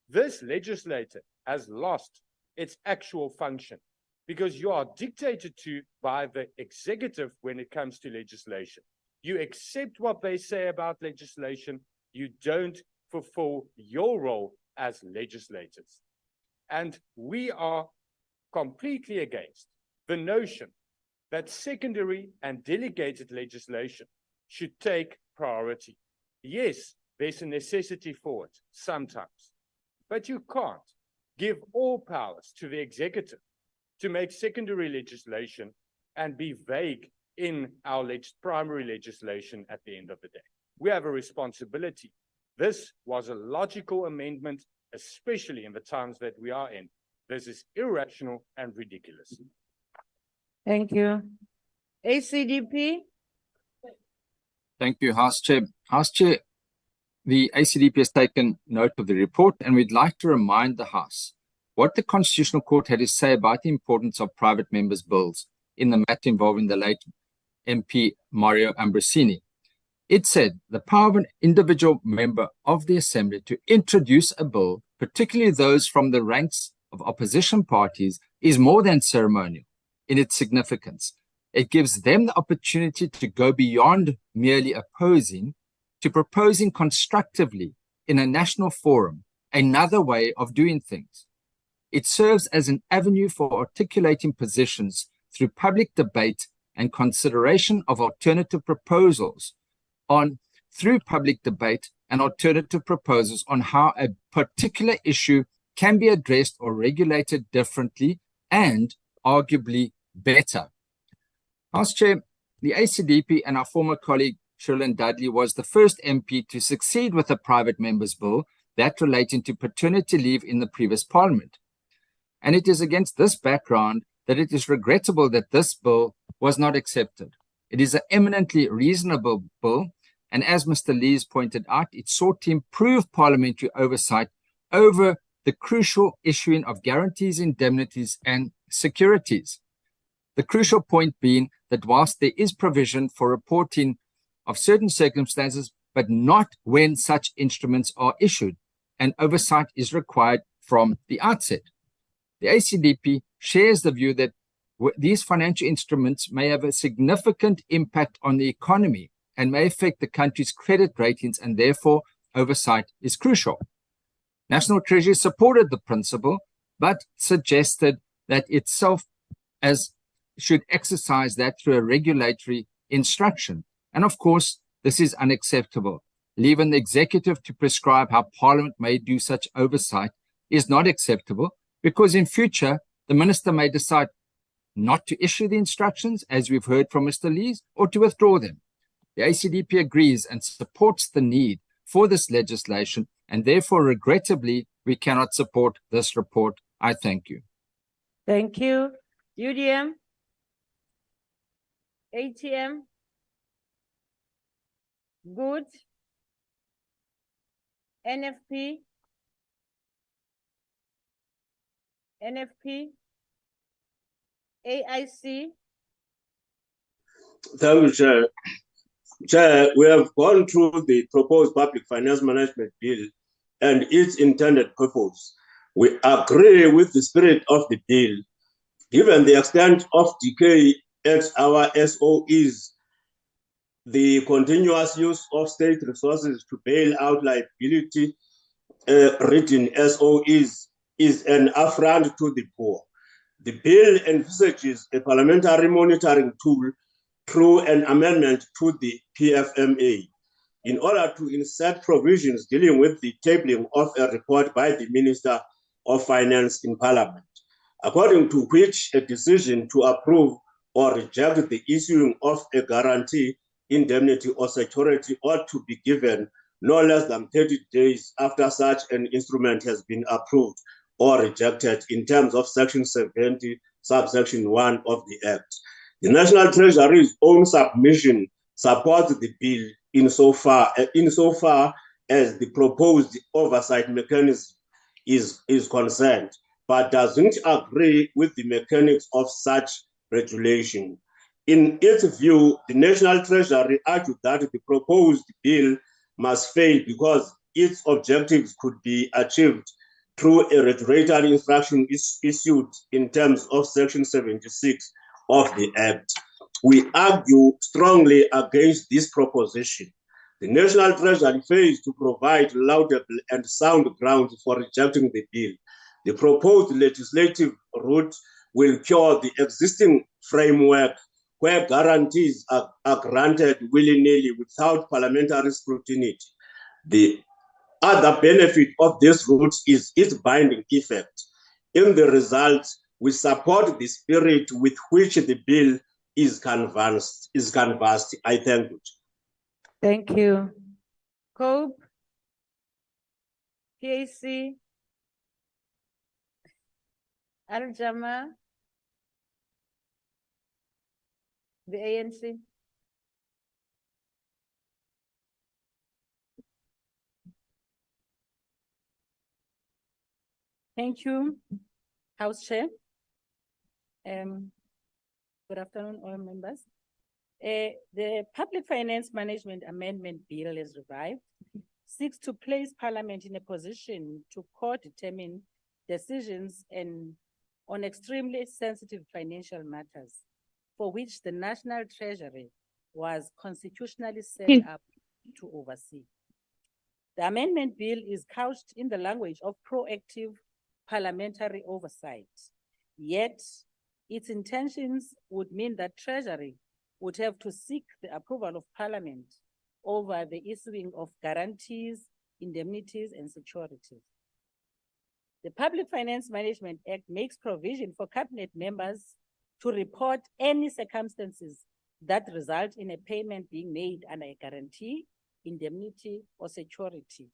This legislature has lost its actual function because you are dictated to by the executive when it comes to legislation. You accept what they say about legislation. You don't fulfill your role as legislators. And we are completely against the notion that secondary and delegated legislation should take priority. Yes, there's a necessity for it sometimes, but you can't give all powers to the executive to make secondary legislation and be vague in our primary legislation at the end of the day. We have a responsibility. This was a logical amendment, especially in the times that we are in. This is irrational and ridiculous. Thank you. ACDP? Thank you, House Chair. House Chair, the ACDP has taken note of the report, and we'd like to remind the House what the Constitutional Court had to say about the importance of private members' bills in the matter involving the late MP Mario Ambrosini. It said the power of an individual member of the Assembly to introduce a bill, particularly those from the ranks of opposition parties, is more than ceremonial in its significance. It gives them the opportunity to go beyond merely opposing to proposing constructively in a national forum another way of doing things. It serves as an avenue for articulating positions through public debate and consideration of alternative proposals through public debate and alternative proposals on how a particular issue can be addressed or regulated differently and arguably better. House Chair, the ACDP and our former colleague Sherilyn Dudley was the first MP to succeed with a private member's bill that relating to paternity leave in the previous Parliament. And it is against this background that it is regrettable that this bill was not accepted. It is an eminently reasonable bill, and as Mr. Lees pointed out, it sought to improve parliamentary oversight over the crucial issuing of guarantees, indemnities, and securities. The crucial point being that whilst there is provision for reporting of certain circumstances, but not when such instruments are issued, and oversight is required from the outset. The ACDP shares the view that these financial instruments may have a significant impact on the economy and may affect the country's credit ratings, and therefore oversight is crucial. National Treasury supported the principle, but suggested that itself should exercise that through a regulatory instruction. And of course, this is unacceptable. Leaving the executive to prescribe how Parliament may do such oversight is not acceptable, because in future, the minister may decide not to issue the instructions, as we've heard from Mr. Lees, or to withdraw them. The ACDP agrees and supports the need for this legislation, and therefore, regrettably, we cannot support this report. I thank you. Thank you. UDM? ATM? Good. NFP? NFP? AIC? Thank you, Chair. Chair, we have gone through the proposed public finance management bill and its intended purpose. We agree with the spirit of the bill. Given the extent of decay at our SOEs, the continuous use of state resources to bail out liability written SOEs is an affront to the poor. The bill envisages a parliamentary monitoring tool through an amendment to the PFMA in order to insert provisions dealing with the tabling of a report by the Minister of Finance in Parliament, according to which a decision to approve or reject the issuing of a guarantee, indemnity, or security ought to be given no less than 30 days after such an instrument has been approved or rejected in terms of Section 70, subsection 1 of the Act. The National Treasury's own submission supports the bill insofar as the proposed oversight mechanism is concerned, but doesn't agree with the mechanics of such regulation. In its view, the National Treasury argued that the proposed bill must fail because its objectives could be achieved through a regulatory instruction issued in terms of Section 76 of the Act. We argue strongly against this proposition. The National Treasury fails to provide laudable and sound grounds for rejecting the bill. The proposed legislative route will cure the existing framework where guarantees are granted willy-nilly without parliamentary scrutiny. The other benefit of this route is its binding effect. In the result, we support the spirit with which the bill is canvassed. I thank you. Thank you. COPE? PAC? Al-Jama? The ANC? Thank you, House Chair. Good afternoon, all members. The Public Finance Management Amendment Bill, as revived, seeks to place Parliament in a position to co-determine decisions on extremely sensitive financial matters for which the National Treasury was constitutionally set up to oversee. The amendment bill is couched in the language of proactive parliamentary oversight, yet its intentions would mean that Treasury would have to seek the approval of Parliament over the issuing of guarantees, indemnities, and securities. The Public Finance Management Act makes provision for cabinet members to report any circumstances that result in a payment being made under a guarantee, indemnity, or security,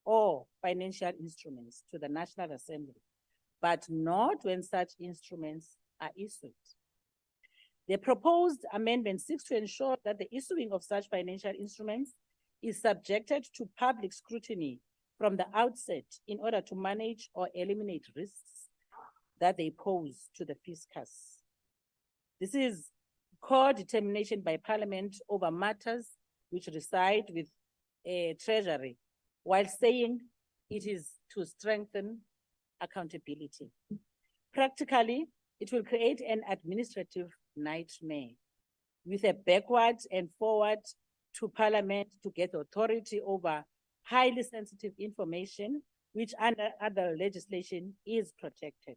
or financial instruments to the National Assembly, but not when such instruments are issued. The proposed amendment seeks to ensure that the issuing of such financial instruments is subjected to public scrutiny from the outset in order to manage or eliminate risks that they pose to the fiscus. This is co-determination by Parliament over matters which reside with a Treasury, while saying it is to strengthen accountability. Practically, it will create an administrative nightmare with a backward and forward to Parliament to get authority over highly sensitive information, which under other legislation is protected.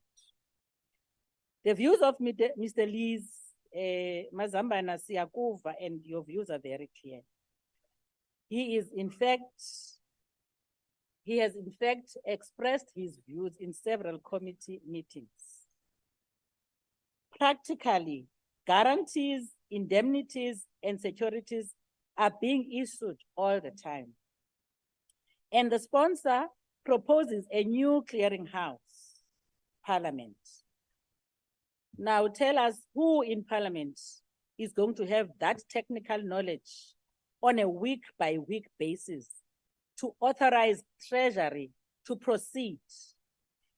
The views of Mr. Lees, Mazambana Siyakuva, and your views are very clear. He has in fact expressed his views in several committee meetings. Practically, guarantees, indemnities, and securities are being issued all the time. And the sponsor proposes a new clearinghouse, Parliament. Now tell us who in Parliament is going to have that technical knowledge on a week-by-week basis to authorize Treasury to proceed?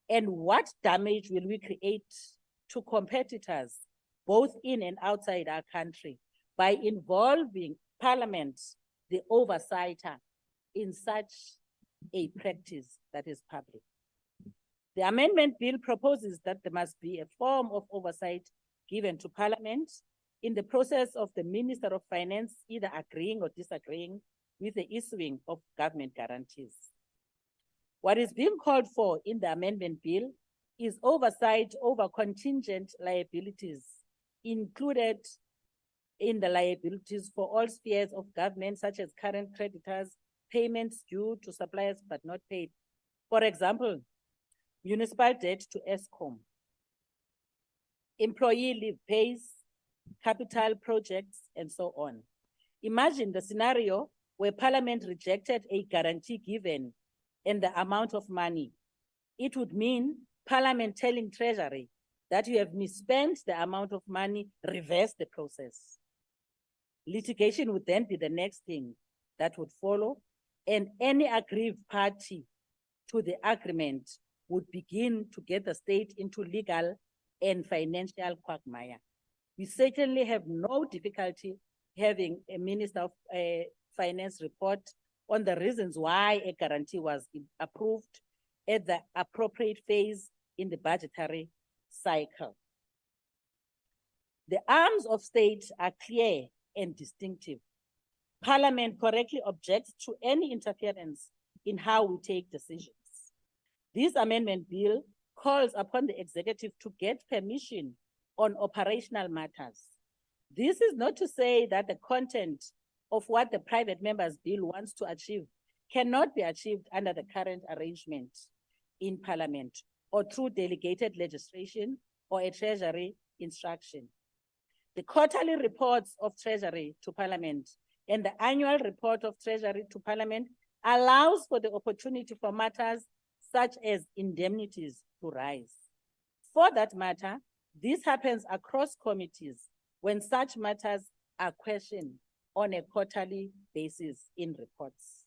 And what damage will we create to competitors, both in and outside our country, by involving Parliament, the oversighter, in such a practice that is public? The amendment bill proposes that there must be a form of oversight given to Parliament in the process of the Minister of Finance either agreeing or disagreeing with the issuing of government guarantees. What is being called for in the amendment bill is oversight over contingent liabilities included in the liabilities for all spheres of government, such as current creditors, payments due to suppliers but not paid. For example, municipal debt to ESCOM, employee leave pays, capital projects, and so on. Imagine the scenario where Parliament rejected a guarantee given and the amount of money. It would mean Parliament telling Treasury that you have misspent the amount of money, reverse the process. Litigation would then be the next thing that would follow, and any aggrieved party to the agreement would begin to get the state into legal and financial quagmire. We certainly have no difficulty having a Minister of Finance report on the reasons why a guarantee was approved at the appropriate phase in the budgetary cycle. The arms of state are clear and distinctive. Parliament correctly objects to any interference in how we take decisions. This amendment bill calls upon the executive to get permission on operational matters. This is not to say that the content of what the private members bill wants to achieve cannot be achieved under the current arrangement in Parliament or through delegated legislation or a Treasury instruction. The quarterly reports of Treasury to Parliament and the annual report of Treasury to Parliament allows for the opportunity for matters such as indemnities to rise. For that matter, this happens across committees when such matters are questioned on a quarterly basis in reports.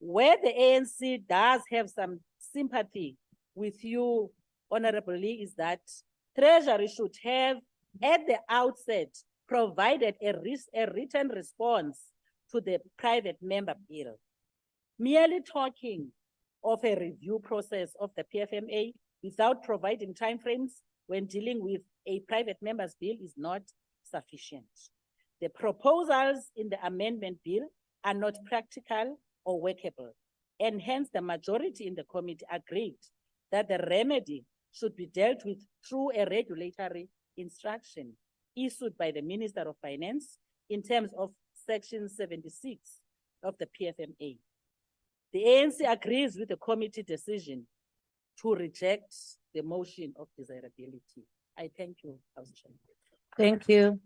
Where the ANC does have some sympathy with you, Honorable Lee, is that Treasury should have at the outset provided a written response to the private member bill. Merely talking of a review process of the PFMA without providing timeframes when dealing with a private member's bill is not sufficient. The proposals in the amendment bill are not practical or workable, and hence the majority in the committee agreed that the remedy should be dealt with through a regulatory instruction issued by the Minister of Finance in terms of Section 76 of the PFMA. The ANC agrees with the committee decision to reject the motion of desirability. I thank you, House Chair. Thank you.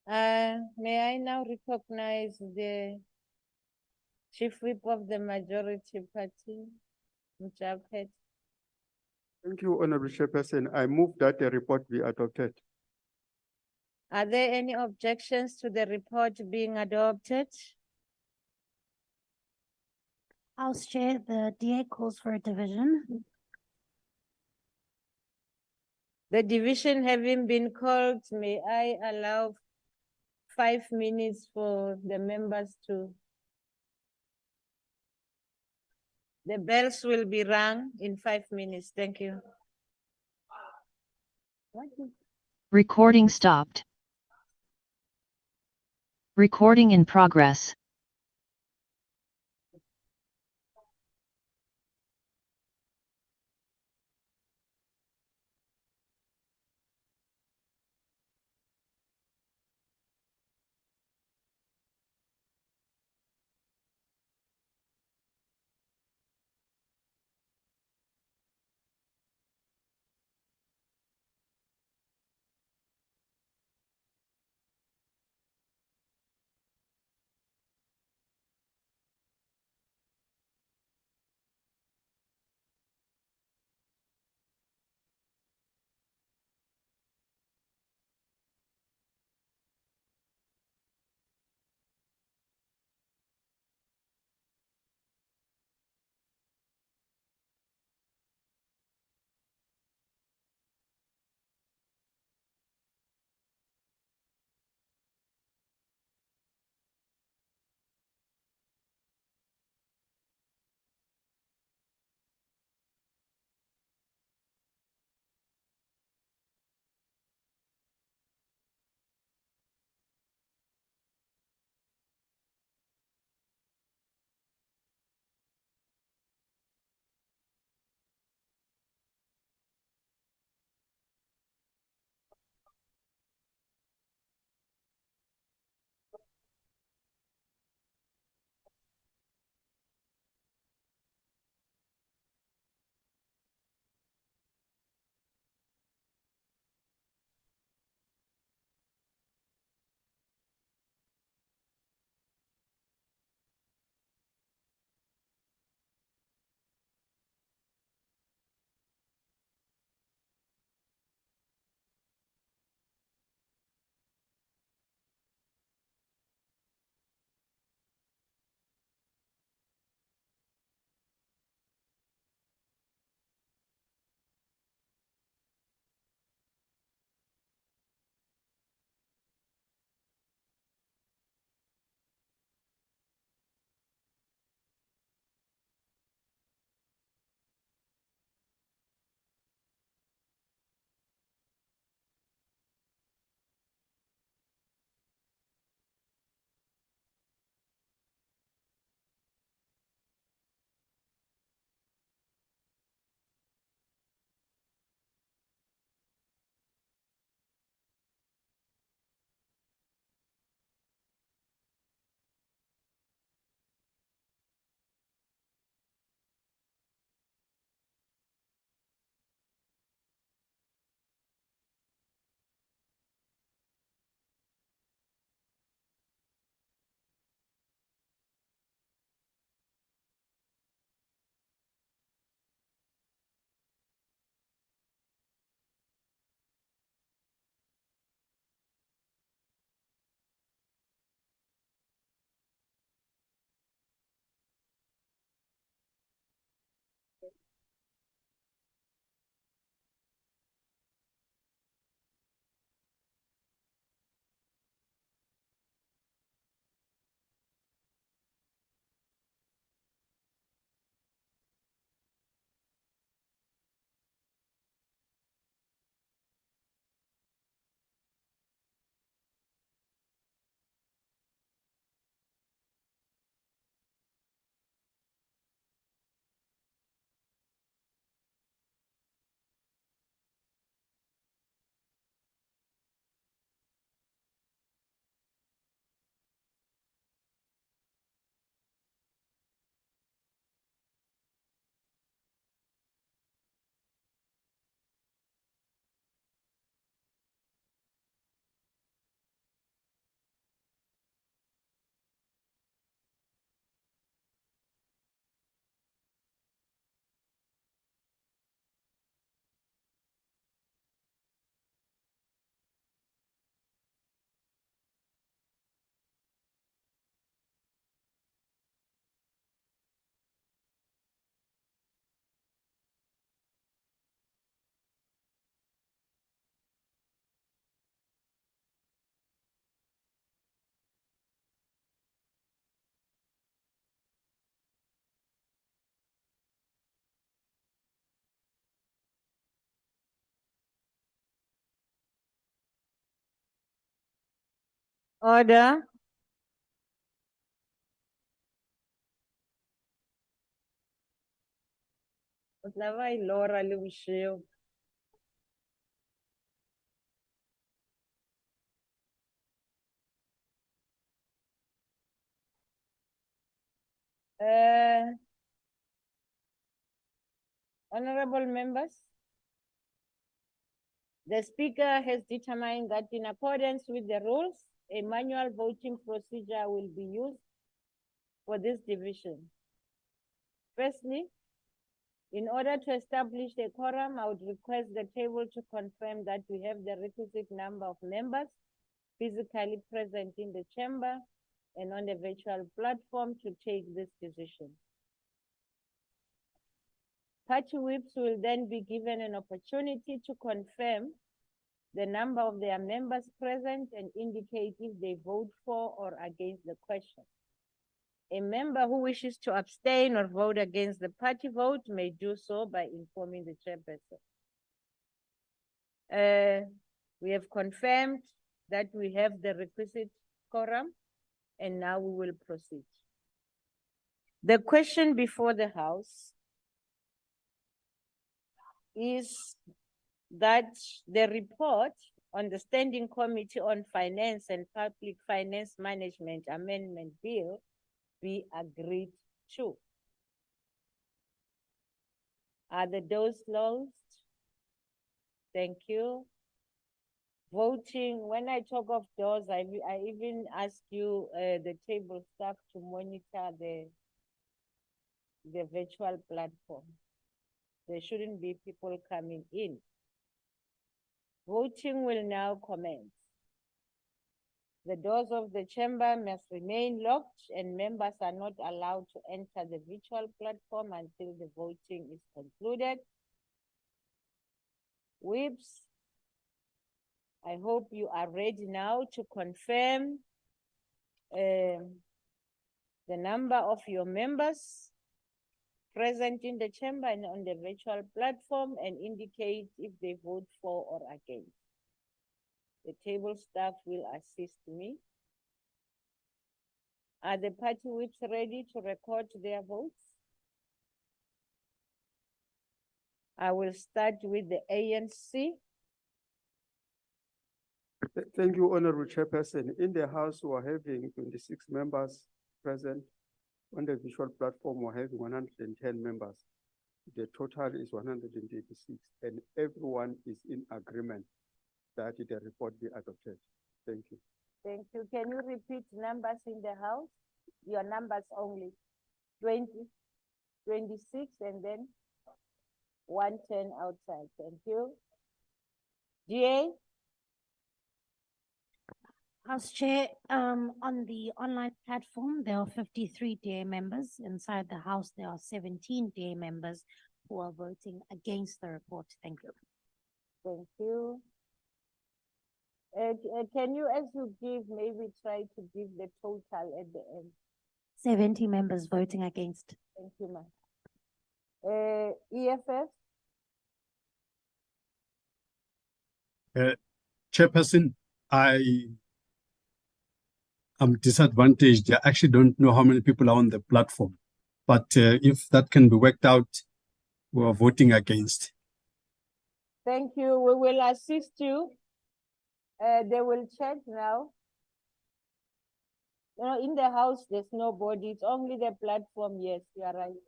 May I now recognize the Chief Whip of the Majority Party, Joemat-Pettersson? Thank you, Honorable Chairperson. I move that the report be adopted. Are there any objections to the report being adopted? House Chair, the DA calls for a division. The division having been called, may I allow 5 minutes for the members to... The bells will be rung in 5 minutes. Thank you. Recording stopped. Recording in progress. Order. Laura Lucio. Honorable members, the Speaker has determined that in accordance with the rules, a manual voting procedure will be used for this division. Firstly, in order to establish a quorum, I would request the table to confirm that we have the requisite number of members physically present in the chamber and on the virtual platform to take this decision. Party whips will then be given an opportunity to confirm the number of their members present and indicate if they vote for or against the question. A member who wishes to abstain or vote against the party vote may do so by informing the chairperson. We have confirmed that we have the requisite quorum, and now we will proceed. The question before the House is that the report on the Standing Committee on Finance and Public Finance Management Amendment Bill be agreed to. Are the doors closed? Thank you. Voting, when I talk of doors, I even ask you, the table staff, to monitor the virtual platform. There shouldn't be people coming in. Voting will now commence. The doors of the chamber must remain locked and members are not allowed to enter the virtual platform until the voting is concluded. Whips, I hope you are ready now to confirm the number of your members present in the chamber and on the virtual platform and indicate if they vote for or against. The table staff will assist me. Are the party whips ready to record their votes? I will start with the ANC. Thank you, Honorable Chairperson. In the House, we are having 26 members present. On the visual platform, we're having 110 members. The total is 186, and everyone is in agreement that the report be adopted. Thank you. Thank you. Can you repeat numbers in the House? Your numbers only. 20, 26, and then 110 outside. Thank you. GA? House Chair, on the online platform, there are 53 DA members. Inside the House, there are 17 DA members who are voting against the report. Thank you. Thank you. Can you, as you give, maybe try to give the total at the end? 70 members voting against. Thank you, ma'am. EFF? Chairperson, I'm disadvantaged. I actually don't know how many people are on the platform, but if that can be worked out, we are voting against. Thank you. We will assist you. They will check now. You know, in the House, there's nobody. It's only the platform. Yes, you are right.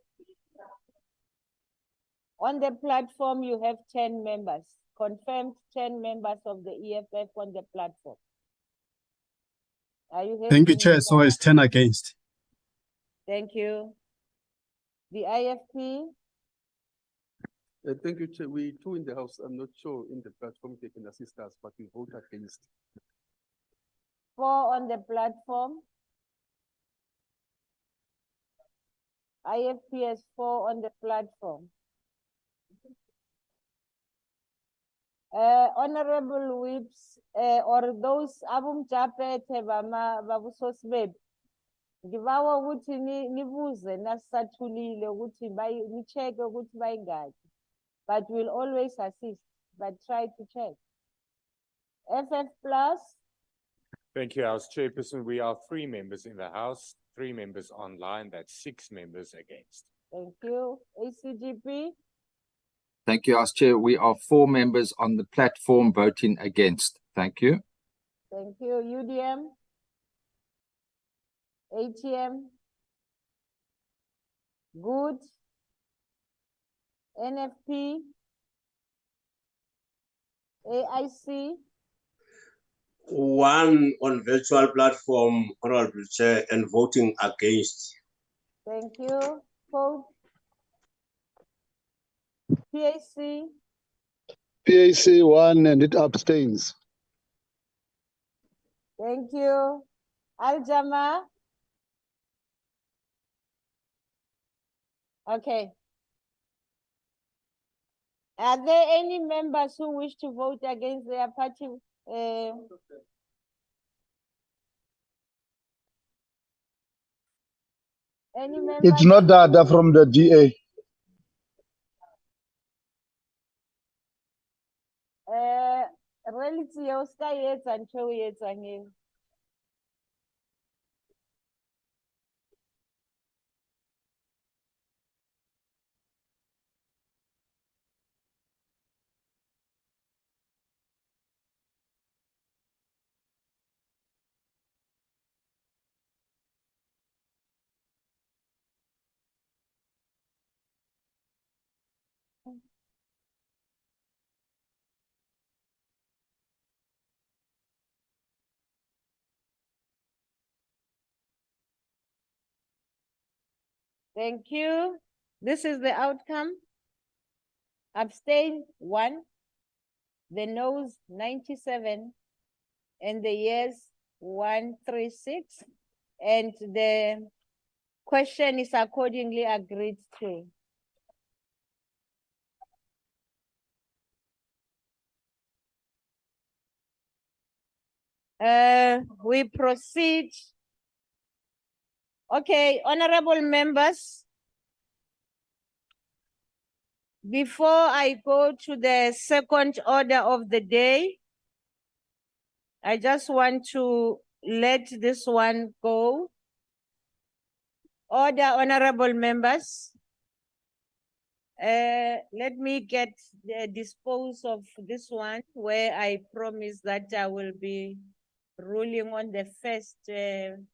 On the platform, you have 10 members. Confirmed 10 members of the EFF on the platform. Are you Thank you, Chair. So it's 10 against. Thank you. The IFP? Thank you, Chair. We two in the House. I'm not sure in the platform they can assist us, but we vote against. 4 on the platform. IFP has 4 on the platform. Honorable Whips, or those abumjaphethe babusosibebe, ngibawa ukuthi nibuze nasisathulile ukuthi ni-check ukuthi bayingaki, but we'll always assist, but try to check. FF plus? Thank you, House Chairperson. We are 3 members in the House, 3 members online, that's 6 members against. Thank you. ACGP, Thank you, House Chair. We are 4 members on the platform voting against. Thank you. thank you. UDM, ATM, Good, NFP, AIC, 1 on virtual platform, Honorable Chair, and voting against. thank you. Code, PAC, PAC 1 and it abstains. thank you. Aljama. Okay. Are there any members who wish to vote against their party? Any members? It's not data from the DA. Reality Oscar yet and show yet again. Thank you. This is the outcome. Abstain 1, the noes 97, and the yes 136. And the question is accordingly agreed to. We proceed. Okay, honorable members. Before I go to the second order of the day, I just want to let this one go. Order, honorable members. Let me dispose of this one where I promise that I will be ruling on the first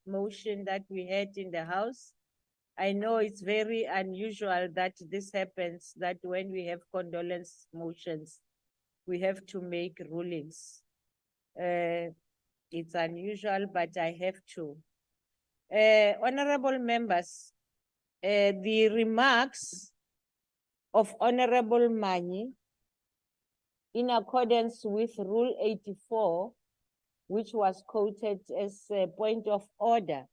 motion that we had in the House. I know it's very unusual that this happens, that when we have condolence motions, we have to make rulings. It's unusual, but I have to. Honorable members, the remarks of Honorable Mani, in accordance with Rule 84, which was quoted as a point of order,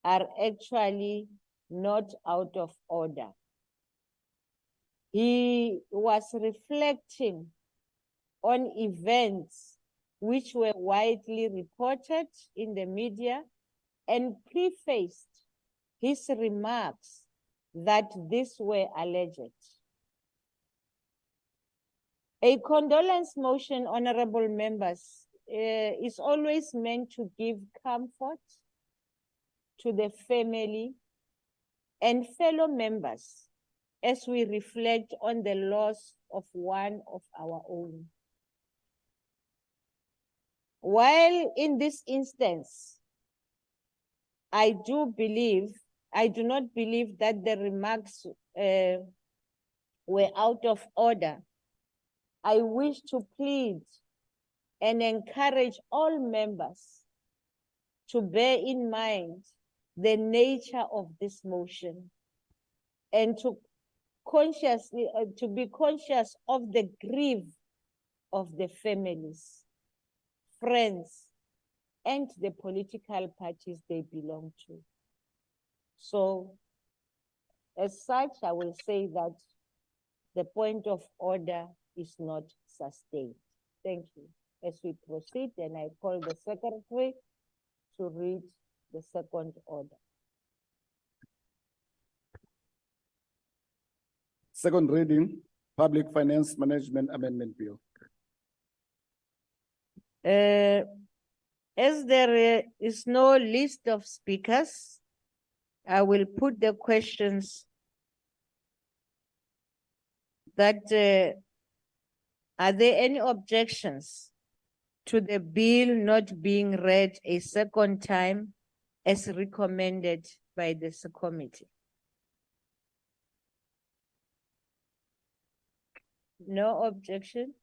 are actually not out of order. He was reflecting on events which were widely reported in the media and prefaced his remarks that these were alleged. A condolence motion, honorable members, is always meant to give comfort to the family and fellow members as we reflect on the loss of one of our own. While in this instance, I do not believe that the remarks were out of order. I wish to plead and encourage all members to bear in mind the nature of this motion and to be conscious of the grief of the families, friends, and the political parties they belong to. So, as such, I will say that the point of order is not sustained. Thank you. As we proceed, and I call the secretary to read the second order. Second reading, Public Finance Management Amendment Bill. As there is no list of speakers, I will put the questions that, are there any objections to the bill not being read a second time as recommended by this committee? No objection?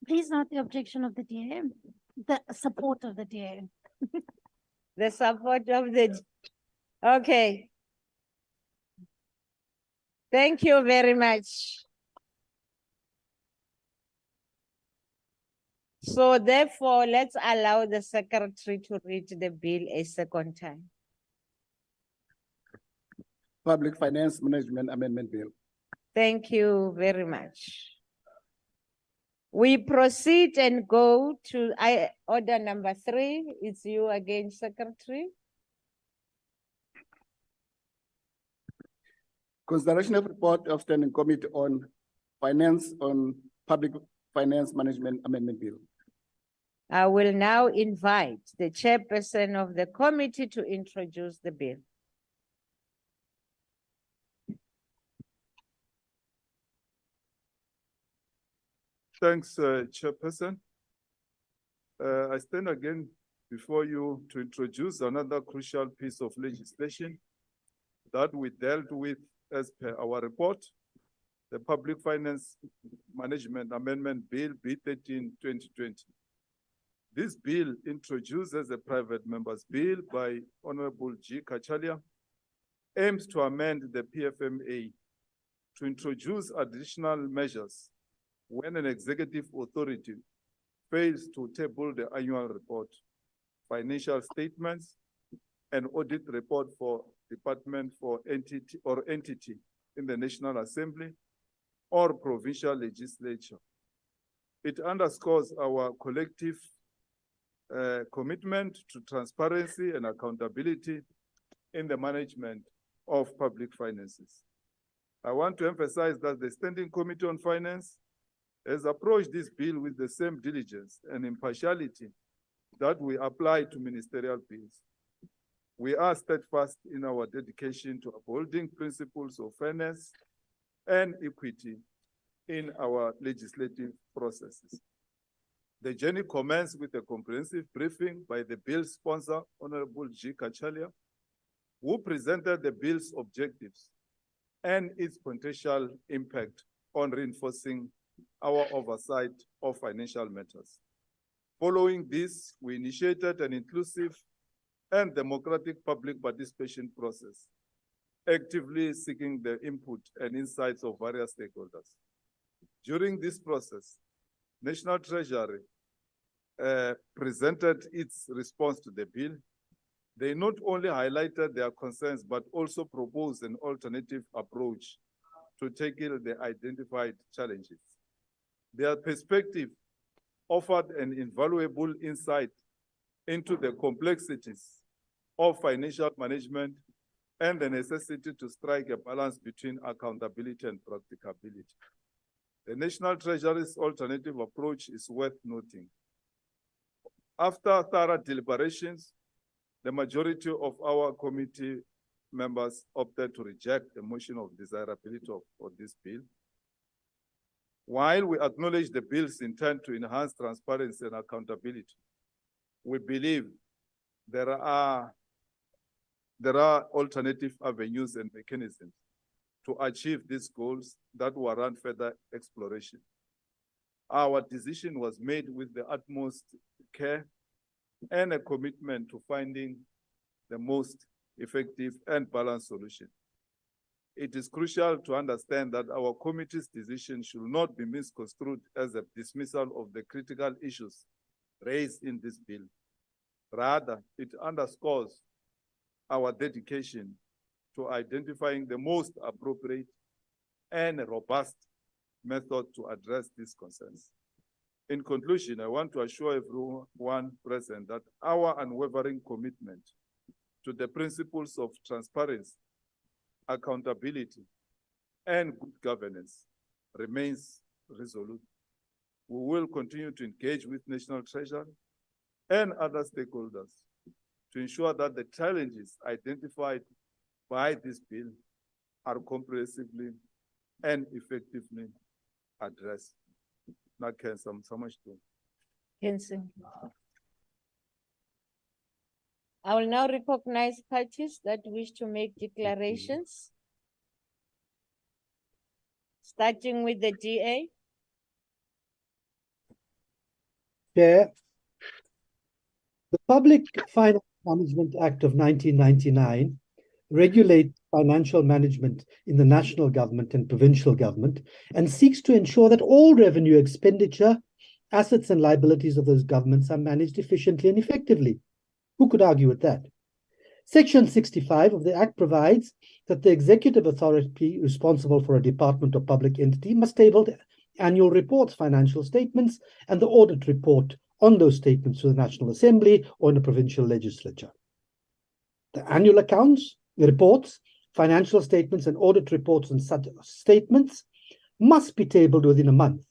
Please note the objection of the DA, the support of the DA. The support of the, okay. Thank you very much. So therefore, let's allow the secretary to read the bill a second time. Public Finance Management Amendment Bill. Thank you very much. We proceed and go to order number 3. It's you again, Secretary. Consideration of report of Standing Committee on Public Finance Management Amendment Bill. I will now invite the chairperson of the committee to introduce the bill. Thanks, Chairperson. I stand again before you to introduce another crucial piece of legislation that we dealt with as per our report, the Public Finance Management Amendment Bill B13/2020. This bill introduces a private member's bill by Honorable G. Cachalia, aims to amend the PFMA to introduce additional measures when an executive authority fails to table the annual report, financial statements, and audit report for department for entity in the National Assembly or provincial legislature. It underscores our collective commitment to transparency and accountability in the management of public finances. I want to emphasize that the Standing Committee on Finance has approached this bill with the same diligence and impartiality that we apply to ministerial bills. We are steadfast in our dedication to upholding principles of fairness and equity in our legislative processes. The journey commenced with a comprehensive briefing by the bill's sponsor, Honorable G. Cachalia, who presented the bill's objectives and its potential impact on reinforcing our oversight of financial matters. Following this, we initiated an inclusive and democratic public participation process, actively seeking the input and insights of various stakeholders. During this process, National Treasury presented its response to the bill. They not only highlighted their concerns, but also proposed an alternative approach to tackle the identified challenges. Their perspective offered an invaluable insight into the complexities of financial management and the necessity to strike a balance between accountability and practicability. The National Treasury's alternative approach is worth noting. After thorough deliberations, the majority of our committee members opted to reject the motion of desirability of this bill. While we acknowledge the bill's intent to enhance transparency and accountability, we believe there are alternative avenues and mechanisms to achieve these goals that warrant further exploration. Our decision was made with the utmost care and a commitment to finding the most effective and balanced solution. It is crucial to understand that our committee's decision should not be misconstrued as a dismissal of the critical issues raised in this bill. Rather, it underscores our dedication to identifying the most appropriate and robust method to address these concerns. In conclusion, I want to assure everyone present that our unwavering commitment to the principles of transparency, accountability, and good governance remains resolute. We will continue to engage with National Treasury and other stakeholders to ensure that the challenges identified by this bill are comprehensively and effectively addressed. Not cancel so much too. Cancel. I will now recognize parties that wish to make declarations. Starting with the DA. Chair, the Public Finance Management Act of 1999 regulates financial management in the national government and provincial government and seeks to ensure that all revenue expenditure, assets and liabilities of those governments are managed efficiently and effectively. Who could argue with that? Section 65 of the Act provides that the executive authority responsible for a department or public entity must table annual reports, financial statements, and the audit report on those statements to the National Assembly or in the provincial legislature. The annual accounts, reports, financial statements, and audit reports on such statements must be tabled within a month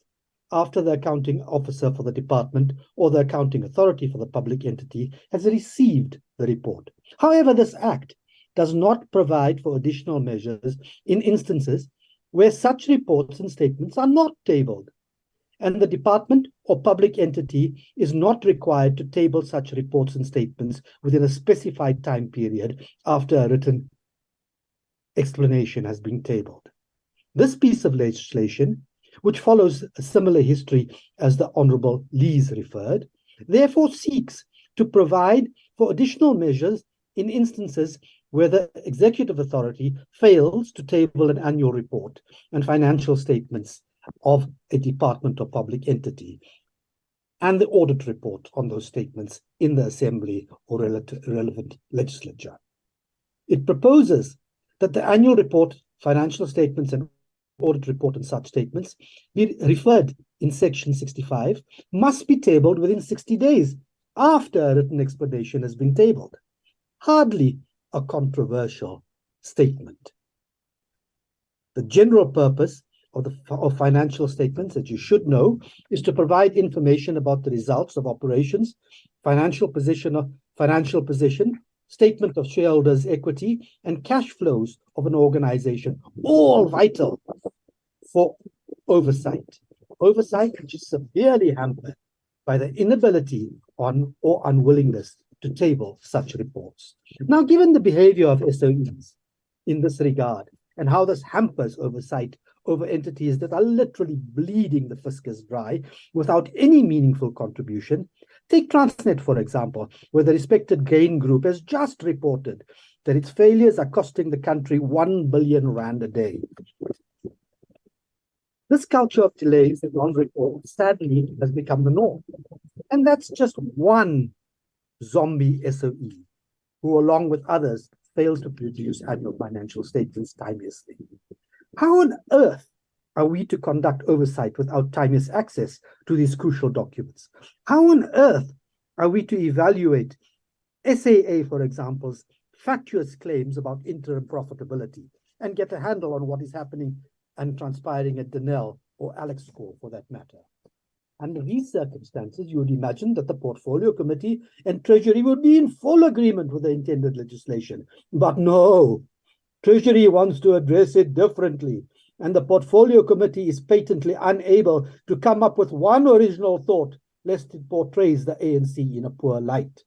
after the accounting officer for the department or the accounting authority for the public entity has received the report. However, this Act does not provide for additional measures in instances where such reports and statements are not tabled, and the department or public entity is not required to table such reports and statements within a specified time period after a written explanation has been tabled. This piece of legislation, which follows a similar history as the Honourable Lees referred, therefore seeks to provide for additional measures in instances where the executive authority fails to table an annual report and financial statements of a department or public entity, and the audit report on those statements in the Assembly or relevant legislature. It proposes that the annual report, financial statements, and audit report on such statements be referred in Section 65 must be tabled within 60 days after a written explanation has been tabled. Hardly a controversial statement. The general purpose of financial statements, as you should know, is to provide information about the results of operations, financial position, statement of shareholders' equity, and cash flows of an organization, all vital for oversight. Oversight which is severely hampered by the inability or unwillingness to table such reports. Now, given the behavior of SOEs in this regard and how this hampers oversight over entities that are literally bleeding the fiscus dry without any meaningful contribution, take Transnet, for example, where the respected Gain Group has just reported that its failures are costing the country 1 billion rand a day. This culture of delays and non-report sadly has become the norm. And that's just one zombie SOE who, along with others, fails to produce annual financial statements timeously. How on earth are we to conduct oversight without timeous access to these crucial documents? How on earth are we to evaluate SAA, for example's fatuous claims about interim profitability and get a handle on what is happening and transpiring at Denel or Alex Score for that matter? Under these circumstances, you would imagine that the Portfolio Committee and Treasury would be in full agreement with the intended legislation. But no, Treasury wants to address it differently, and the Portfolio Committee is patently unable to come up with one original thought, lest it portrays the ANC in a poor light.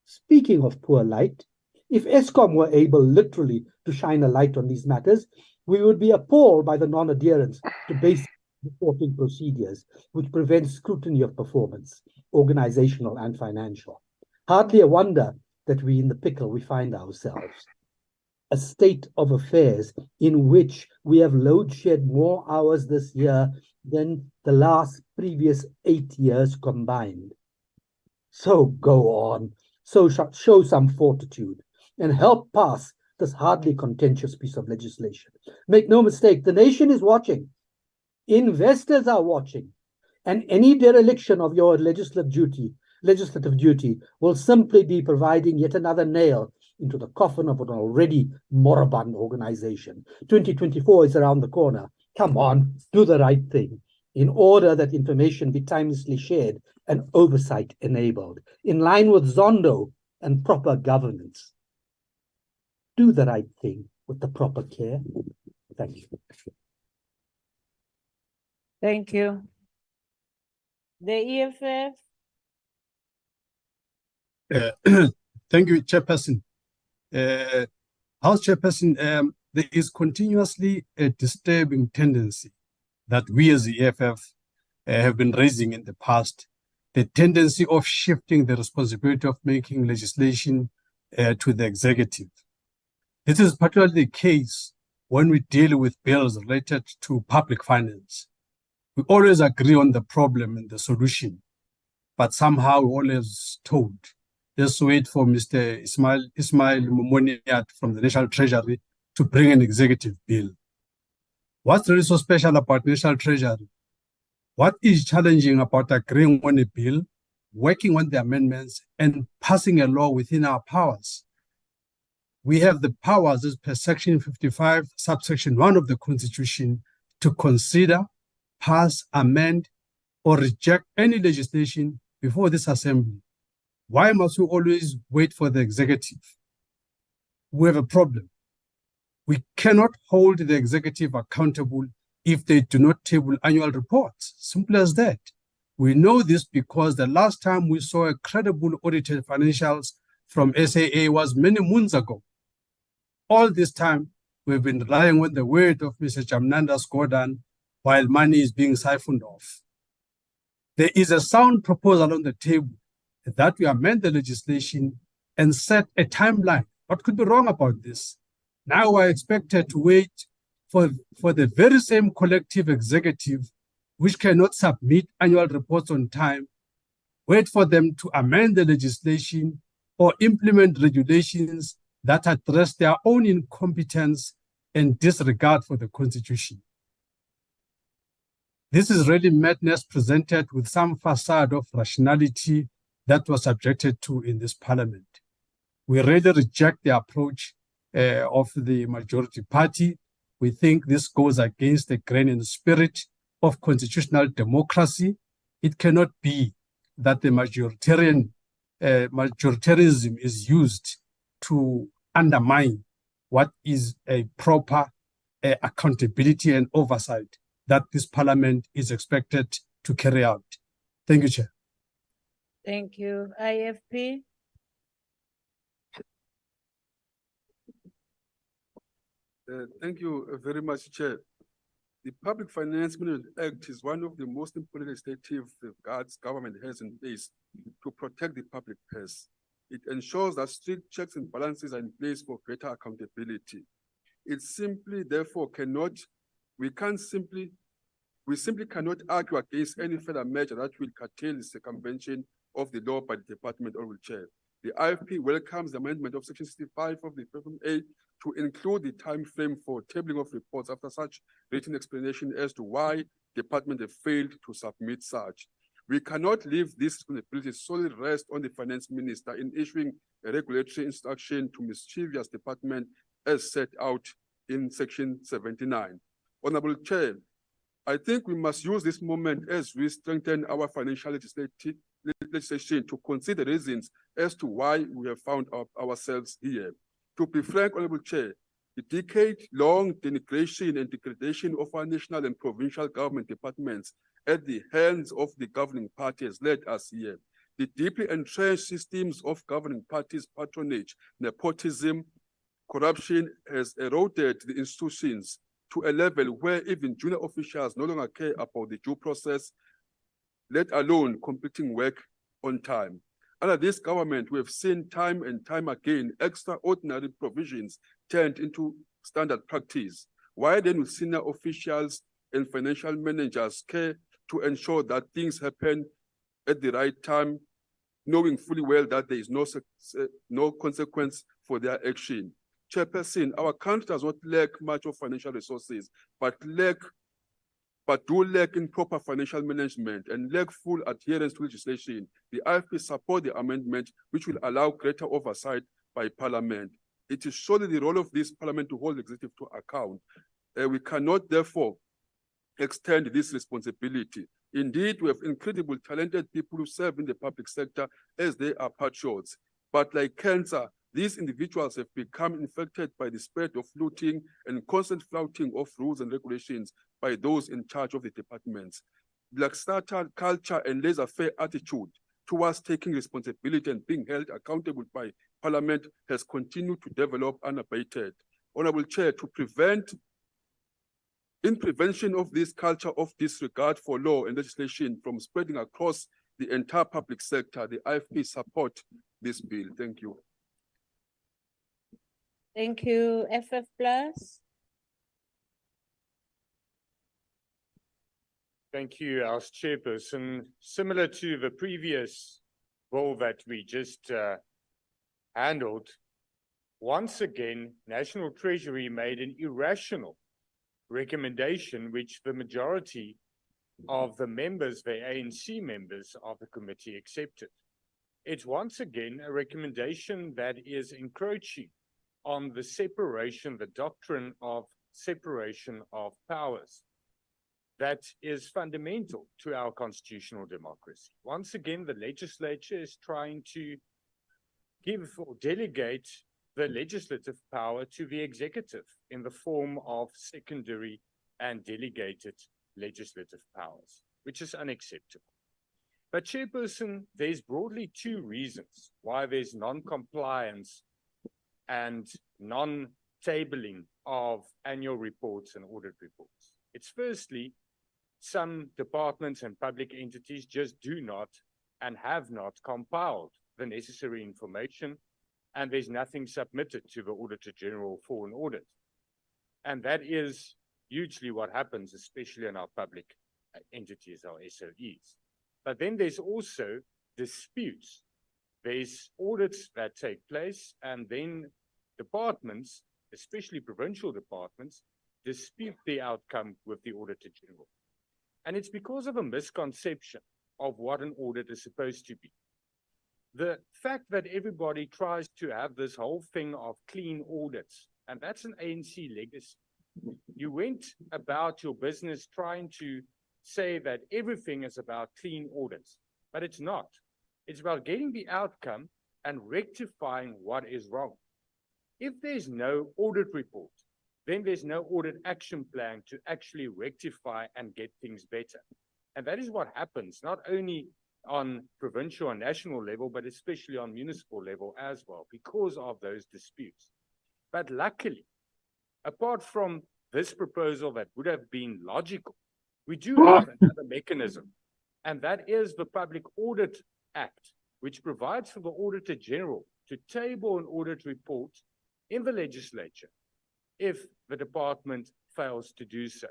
Speaking of poor light, if Eskom were able literally to shine a light on these matters, we would be appalled by the non-adherence to basic reporting procedures, which prevent scrutiny of performance, organizational and financial. Hardly a wonder that we in the pickle we find ourselves. A state of affairs in which we have load shed more hours this year than the previous 8 years combined. So go on, so show some fortitude and help pass this hardly contentious piece of legislation. Make no mistake, the nation is watching. Investors are watching, and any dereliction of your legislative duty will simply be providing yet another nail into the coffin of an already moribund organization. 2024 is around the corner. Come on, do the right thing in order that information be timelessly shared and oversight enabled, in line with Zondo and proper governance. Do the right thing with the proper care. Thank you. Thank you. The EFF. Thank you, Chairperson. House Chairperson, there is continuously a disturbing tendency that we as the EFF have been raising in the past, the tendency of shifting the responsibility of making legislation to the executive. This is particularly the case when we deal with bills related to public finance. We always agree on the problem and the solution, but somehow we're always told, let's wait for Mr. Ismail Momoniat from the National Treasury to bring an executive bill. What's really so special about National Treasury? What is challenging about agreeing on a bill, working on the amendments, and passing a law within our powers? We have the powers as per Section 55, subsection 1 of the Constitution to consider, pass, amend, or reject any legislation before this assembly. Why must we always wait for the executive? We have a problem. We cannot hold the executive accountable if they do not table annual reports. Simple as that. We know this because the last time we saw a credible audited financials from SAA was many moons ago. All this time, we've been relying on the word of Mr. Jamnanda Skodan while money is being siphoned off. There is a sound proposal on the table that we amend the legislation and set a timeline. What could be wrong about this? Now we're expected to wait for the very same collective executive which cannot submit annual reports on time, wait for them to amend the legislation or implement regulations that address their own incompetence and disregard for the Constitution. This is really madness presented with some facade of rationality that was objected to in this parliament. We really reject the approach of the majority party. We think this goes against the grain and spirit of constitutional democracy. It cannot be that the majoritarianism is used to undermine what is a proper accountability and oversight that this parliament is expected to carry out. Thank you, Chair. Thank you. IFP. Thank you very much, Chair. The Public Finance Management Act is one of the most important legislative safeguards government has in place to protect the public purse. It ensures that strict checks and balances are in place for greater accountability. It simply, therefore, we simply cannot argue against any further measure that will curtail the circumvention of the law by the Department of the Chair. The IFP welcomes the amendment of Section 65 of the PLENARY to include the time frame for tabling of reports after such written explanation as to why the department have failed to submit such. We cannot leave this responsibility solely rest on the finance minister in issuing a regulatory instruction to mischievous department as set out in Section 79. Honorable Chair, I think we must use this moment as we strengthen our financial legislation to consider reasons as to why we have found ourselves here. To be frank, Honorable Chair, the decade-long denigration and degradation of our national and provincial government departments at the hands of the governing party has led us here. The deeply entrenched systems of governing parties' patronage, nepotism, corruption has eroded the institutions to a level where even junior officials no longer care about the due process, let alone completing work on time. Under this government, we have seen time and time again extraordinary provisions turned into standard practice. Why then will senior officials and financial managers care to ensure that things happen at the right time, knowing fully well that there is no consequence for their action? Chairperson, our country does not lack much of financial resources, but do lack in proper financial management and lack full adherence to legislation. The IFP support the amendment, which will allow greater oversight by Parliament. It is surely the role of this Parliament to hold the executive to account. We cannot, therefore, extend this responsibility. Indeed, we have incredible talented people who serve in the public sector as they are patriots. But like cancer, these individuals have become infected by the spread of looting and constant flouting of rules and regulations by those in charge of the departments. Black starter culture and laissez-faire attitude towards taking responsibility and being held accountable by Parliament has continued to develop unabated. Honorable Chair, in prevention of this culture of disregard for law and legislation from spreading across the entire public sector, the IFP support this bill. Thank you. Thank you. FF Plus. Thank you, House Chairperson. Similar to the previous bill that we just handled, once again, National Treasury made an irrational recommendation which the majority of the members, the ANC members of the committee, accepted. It's once again a recommendation that is encroaching on the separation, the doctrine of separation of powers. That is fundamental to our constitutional democracy. Once again, the legislature is trying to give or delegate the legislative power to the executive in the form of secondary and delegated legislative powers, which is unacceptable. But Chairperson, there's broadly two reasons why there's non-compliance and non-tabling of annual reports and audit reports. It's firstly, some departments and public entities just do not and have not compiled the necessary information, and there's nothing submitted to the Auditor General for an audit. And that is usually what happens, especially in our public entities, our SOEs. But then there's also disputes. There's audits that take place, and then departments, especially provincial departments, dispute the outcome with the Auditor General. And it's because of a misconception of what an audit is supposed to be. The fact that everybody tries to have this whole thing of clean audits, and that's an ANC legacy. You went about your business trying to say that everything is about clean audits, but it's not. It's about getting the outcome and rectifying what is wrong. If there's no audit report, then there's no audit action plan to actually rectify and get things better. And that is what happens, not only on provincial and national level, but especially on municipal level as well, because of those disputes. But luckily, apart from this proposal that would have been logical, we do have another mechanism, and that is the Public Audit Act, which provides for the Auditor General to table an audit report in the legislature if the department fails to do so.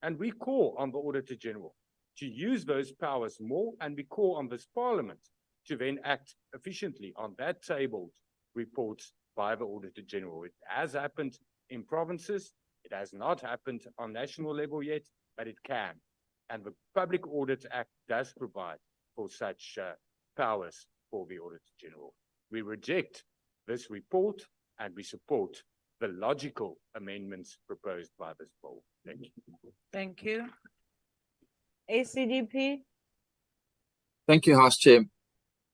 And we call on the Auditor General to use those powers more, and we call on this Parliament to then act efficiently on that tabled reports by the Auditor General. It has happened in provinces. It has not happened on national level yet, but it can. And the Public Audit Act does provide for such powers for the Auditor General. We reject this report and we support the logical amendments proposed by this bill. Thank you. Thank you. ACDP. Thank you, House Chair.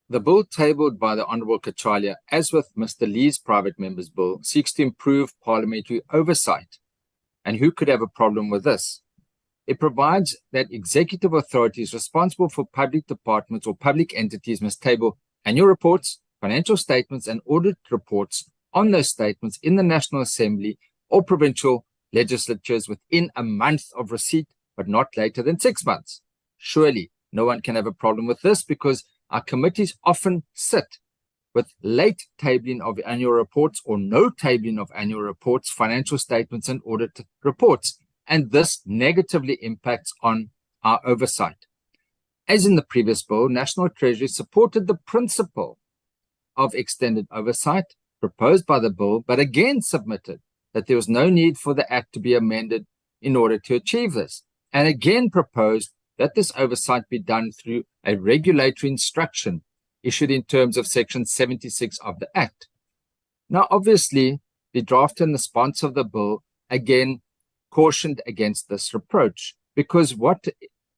The bill tabled by the Honourable Cachalia, as with Mr. Lee's private member's bill, seeks to improve parliamentary oversight. And who could have a problem with this? It provides that executive authorities responsible for public departments or public entities must table annual reports, financial statements, and audit reports on those statements in the National Assembly or provincial legislatures within a month of receipt, but not later than 6 months. Surely no one can have a problem with this, because our committees often sit with late tabling of annual reports or no tabling of annual reports, financial statements, and audit reports, and this negatively impacts on our oversight. As in the previous bill, National Treasury supported the principle of extended oversight proposed by the bill, but again submitted that there was no need for the Act to be amended in order to achieve this, and again proposed that this oversight be done through a regulatory instruction issued in terms of Section 76 of the Act. Now, obviously, the drafter and the sponsor of the bill again cautioned against this approach, because what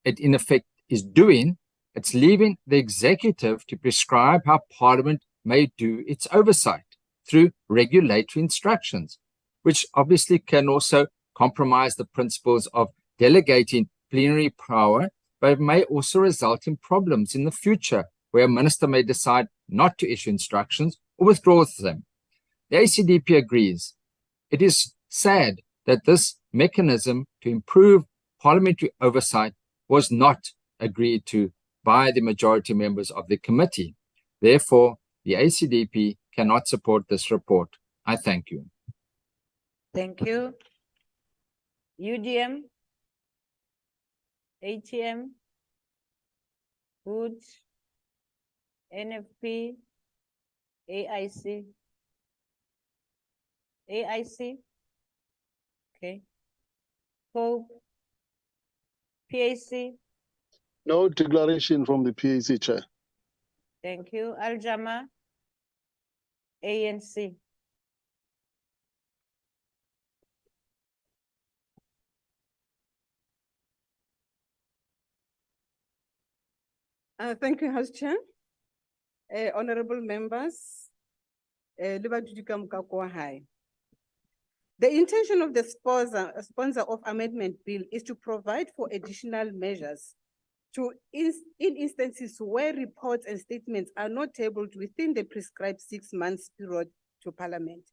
it in effect is doing, it's leaving the executive to prescribe how Parliament may do its oversight through regulatory instructions, which obviously can also compromise the principles of delegating plenary power, but it may also result in problems in the future where a minister may decide not to issue instructions or withdraw them. The ACDP agrees. It is sad that this mechanism to improve parliamentary oversight was not agreed to by the majority members of the committee. Therefore, the ACDP cannot support this report. I thank you. Thank you. UDM, ATM, Good, NFP, AIC, okay, COPE, PAC. No declaration from the PAC, Chair. Thank you. Al-Jama, ANC. Thank you, House Chair. Honorable members, the intention of the sponsor of amendment bill is to provide for additional measures in instances where reports and statements are not tabled within the prescribed 6 months period to Parliament.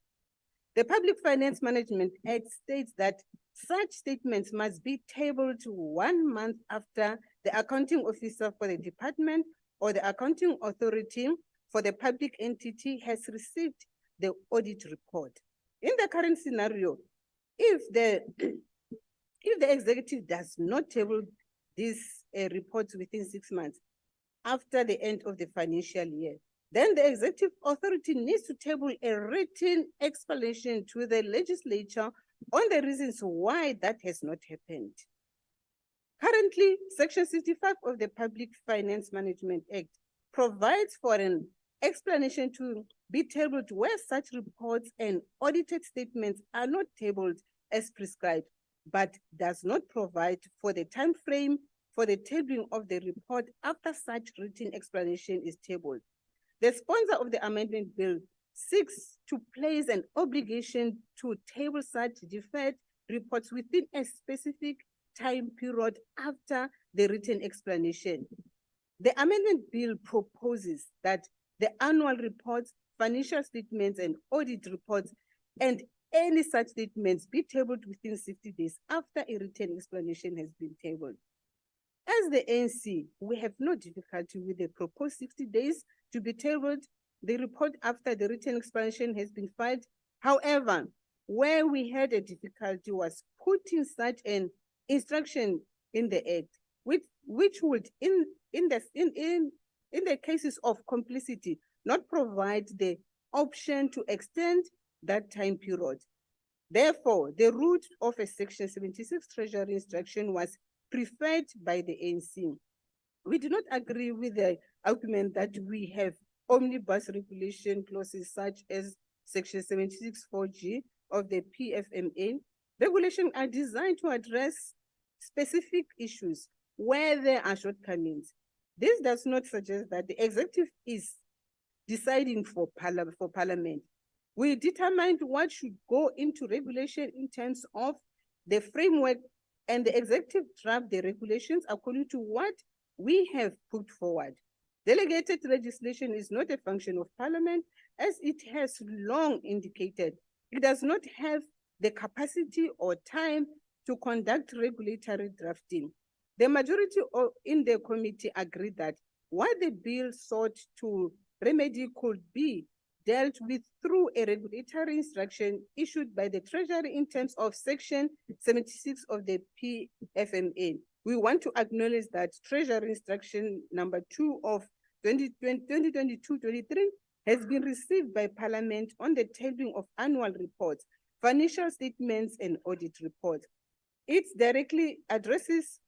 The Public Finance Management Act states that such statements must be tabled 1 month after the accounting officer for the department or the accounting authority for the public entity has received the audit report. In the current scenario, if the executive does not table these reports within 6 months after the end of the financial year, then the executive authority needs to table a written explanation to the legislature on the reasons why that has not happened. Currently, Section 65 of the Public Finance Management Act provides for an explanation to be tabled where such reports and audited statements are not tabled as prescribed, but does not provide for the time frame for the tabling of the report after such written explanation is tabled. The sponsor of the amendment bill seeks to place an obligation to table such deferred reports within a specific time period after the written explanation. The amendment bill proposes that the annual reports, financial statements, and audit reports, and any such statements be tabled within 60 days after a written explanation has been tabled. As the ANC, we have no difficulty with the proposed 60 days to be tabled the report after the written explanation has been filed. However, where we had a difficulty was putting such an instruction in the Act, which would, in the cases of complicity, not provide the option to extend that time period. Therefore, the route of a Section 76 Treasury instruction was preferred by the ANC. We do not agree with the argument that we have omnibus regulation clauses such as Section 76(4)(g) of the PFMA. Regulations are designed to address specific issues where there are shortcomings. This does not suggest that the executive is deciding for Parliament. We determined what should go into regulation in terms of the framework, and the executive draft the regulations according to what we have put forward. Delegated legislation is not a function of Parliament, as it has long indicated. It does not have the capacity or time to conduct regulatory drafting. The majority in the committee agreed that what the bill sought to remedy could be dealt with through a regulatory instruction issued by the Treasury in terms of Section 76 of the PFMA. We want to acknowledge that Treasury Instruction number 2 of 2022-23 has been received by Parliament on the tabling of annual reports, financial statements, and audit reports. It directly addresses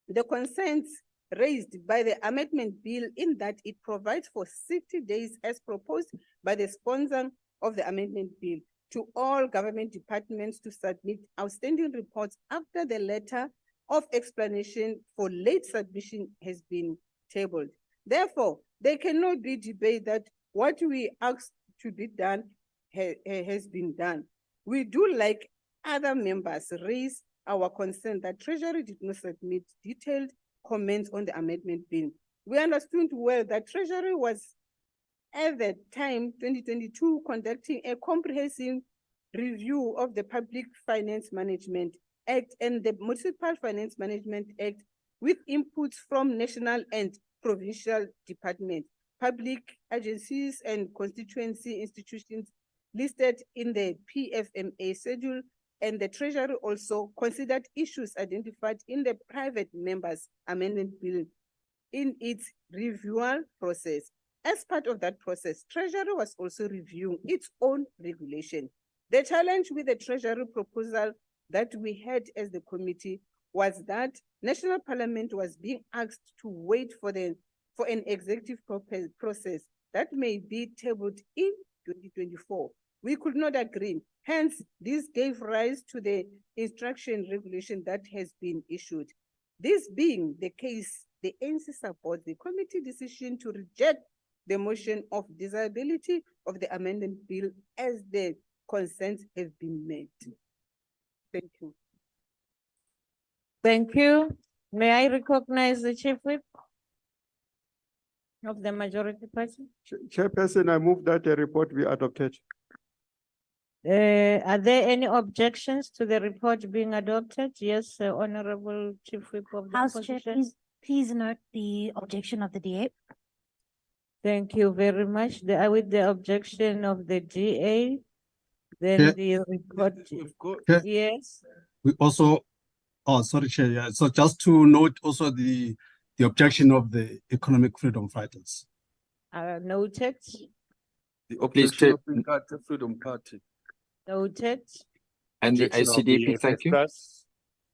the concerns raised by the amendment bill in that it provides for 60 days as proposed by the sponsor of the amendment bill to all government departments to submit outstanding reports after the letter of explanation for late submission has been tabled. Therefore, there cannot be debate that what we asked to be done has been done. We do, like other members, raise our concern that Treasury did not submit detailed comments on the amendment bill. We understood well that Treasury was at the time, 2022, conducting a comprehensive review of the Public Finance Management Act and the Municipal Finance Management Act with inputs from national and provincial departments, public agencies and constituency institutions listed in the PFMA schedule, and the Treasury also considered issues identified in the private members' amendment bill in its review process. As part of that process, Treasury was also reviewing its own regulation. The challenge with the Treasury proposal that we had as the committee was that National Parliament was being asked to wait for an executive process that may be tabled in 2024. We could not agree. Hence, this gave rise to the instruction regulation that has been issued. This being the case, the ANC supports the committee decision to reject the motion of desirability of the amendment bill as the consent have been made. Thank you. Thank you. May I recognize the Chief Whip of the majority party? Chairperson, I move that the report be adopted. Are there any objections to the report being adopted? Yes, Honorable Chief Whip of the House Chair, opposition. please note the objection of the DA. Thank you very much. With the objection of the DA, then Chair. the report. Chair. Yes. We also, oh, sorry, Chair. Yeah. So just to note also the objection of the Economic Freedom Fighters. Noted. The objection of the Freedom Party. Noted. And the Objection of the ACDP, thank FF you. plus.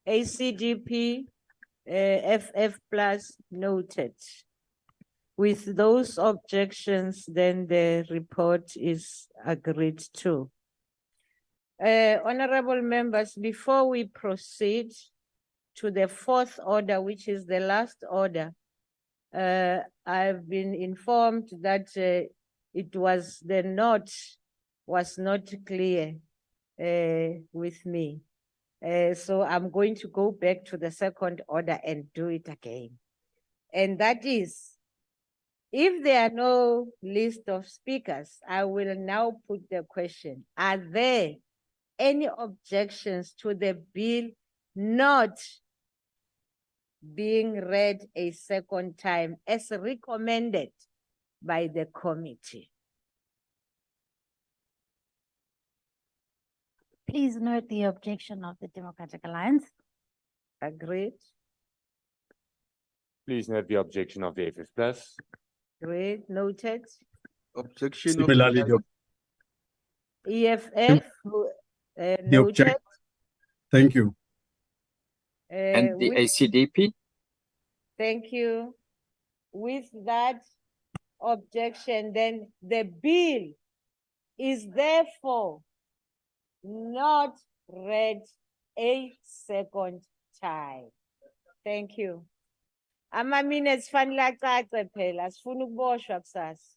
ACDP, FF plus noted. With those objections, then the report is agreed to. Honorable members, before we proceed to the fourth order, which is the last order, I've been informed that the note was not clear with me. So I'm going to go back to the second order and do it again. And that is, if there are no list of speakers, I will now put the question. Are there any objections to the bill not being read a second time as recommended by the committee? Please note the objection of the Democratic Alliance. Agreed. Please note the objection of the FF plus. Agreed. Noted. Objection Similarly, of the EFF. the Noted. object. Thank you. And the With- ACDP? Thank you. With that objection, then the bill is therefore not read a second time. Thank you. Ama-minutes fanele acace phela, asifuni ukuboshwa kusasa.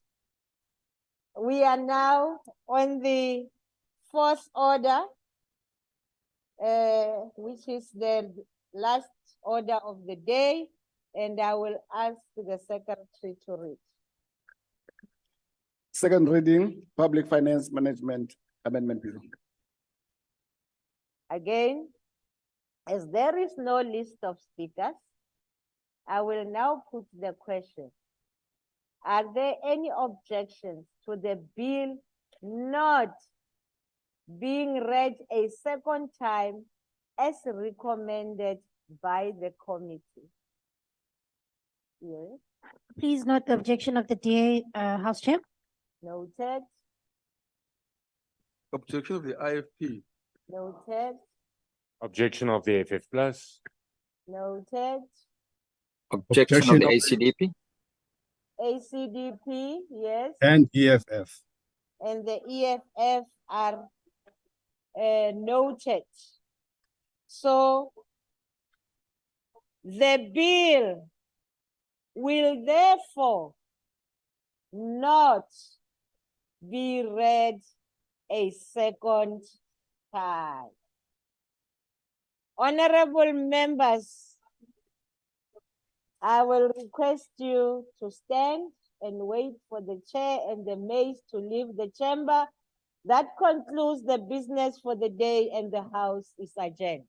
We are now on the fourth order, which is the last order of the day, and I will ask the secretary to read. Second reading, Public Finance Management Amendment Bill. Again, as there is no list of speakers, I will now put the question. Are there any objections to the bill not being read a second time as recommended by the committee? Yes. Please note the objection of the DA, House Chair. Noted. objection of the IFP. Noted. Objection of the FF plus. Noted. Objection of the ACDP? ACDP, yes. And EFF. And the EFF are noted. So The bill will therefore not be read a second time. Honorable members, I will request you to stand and wait for the chair and the maids to leave the chamber. That concludes the business for the day and the House is adjourned.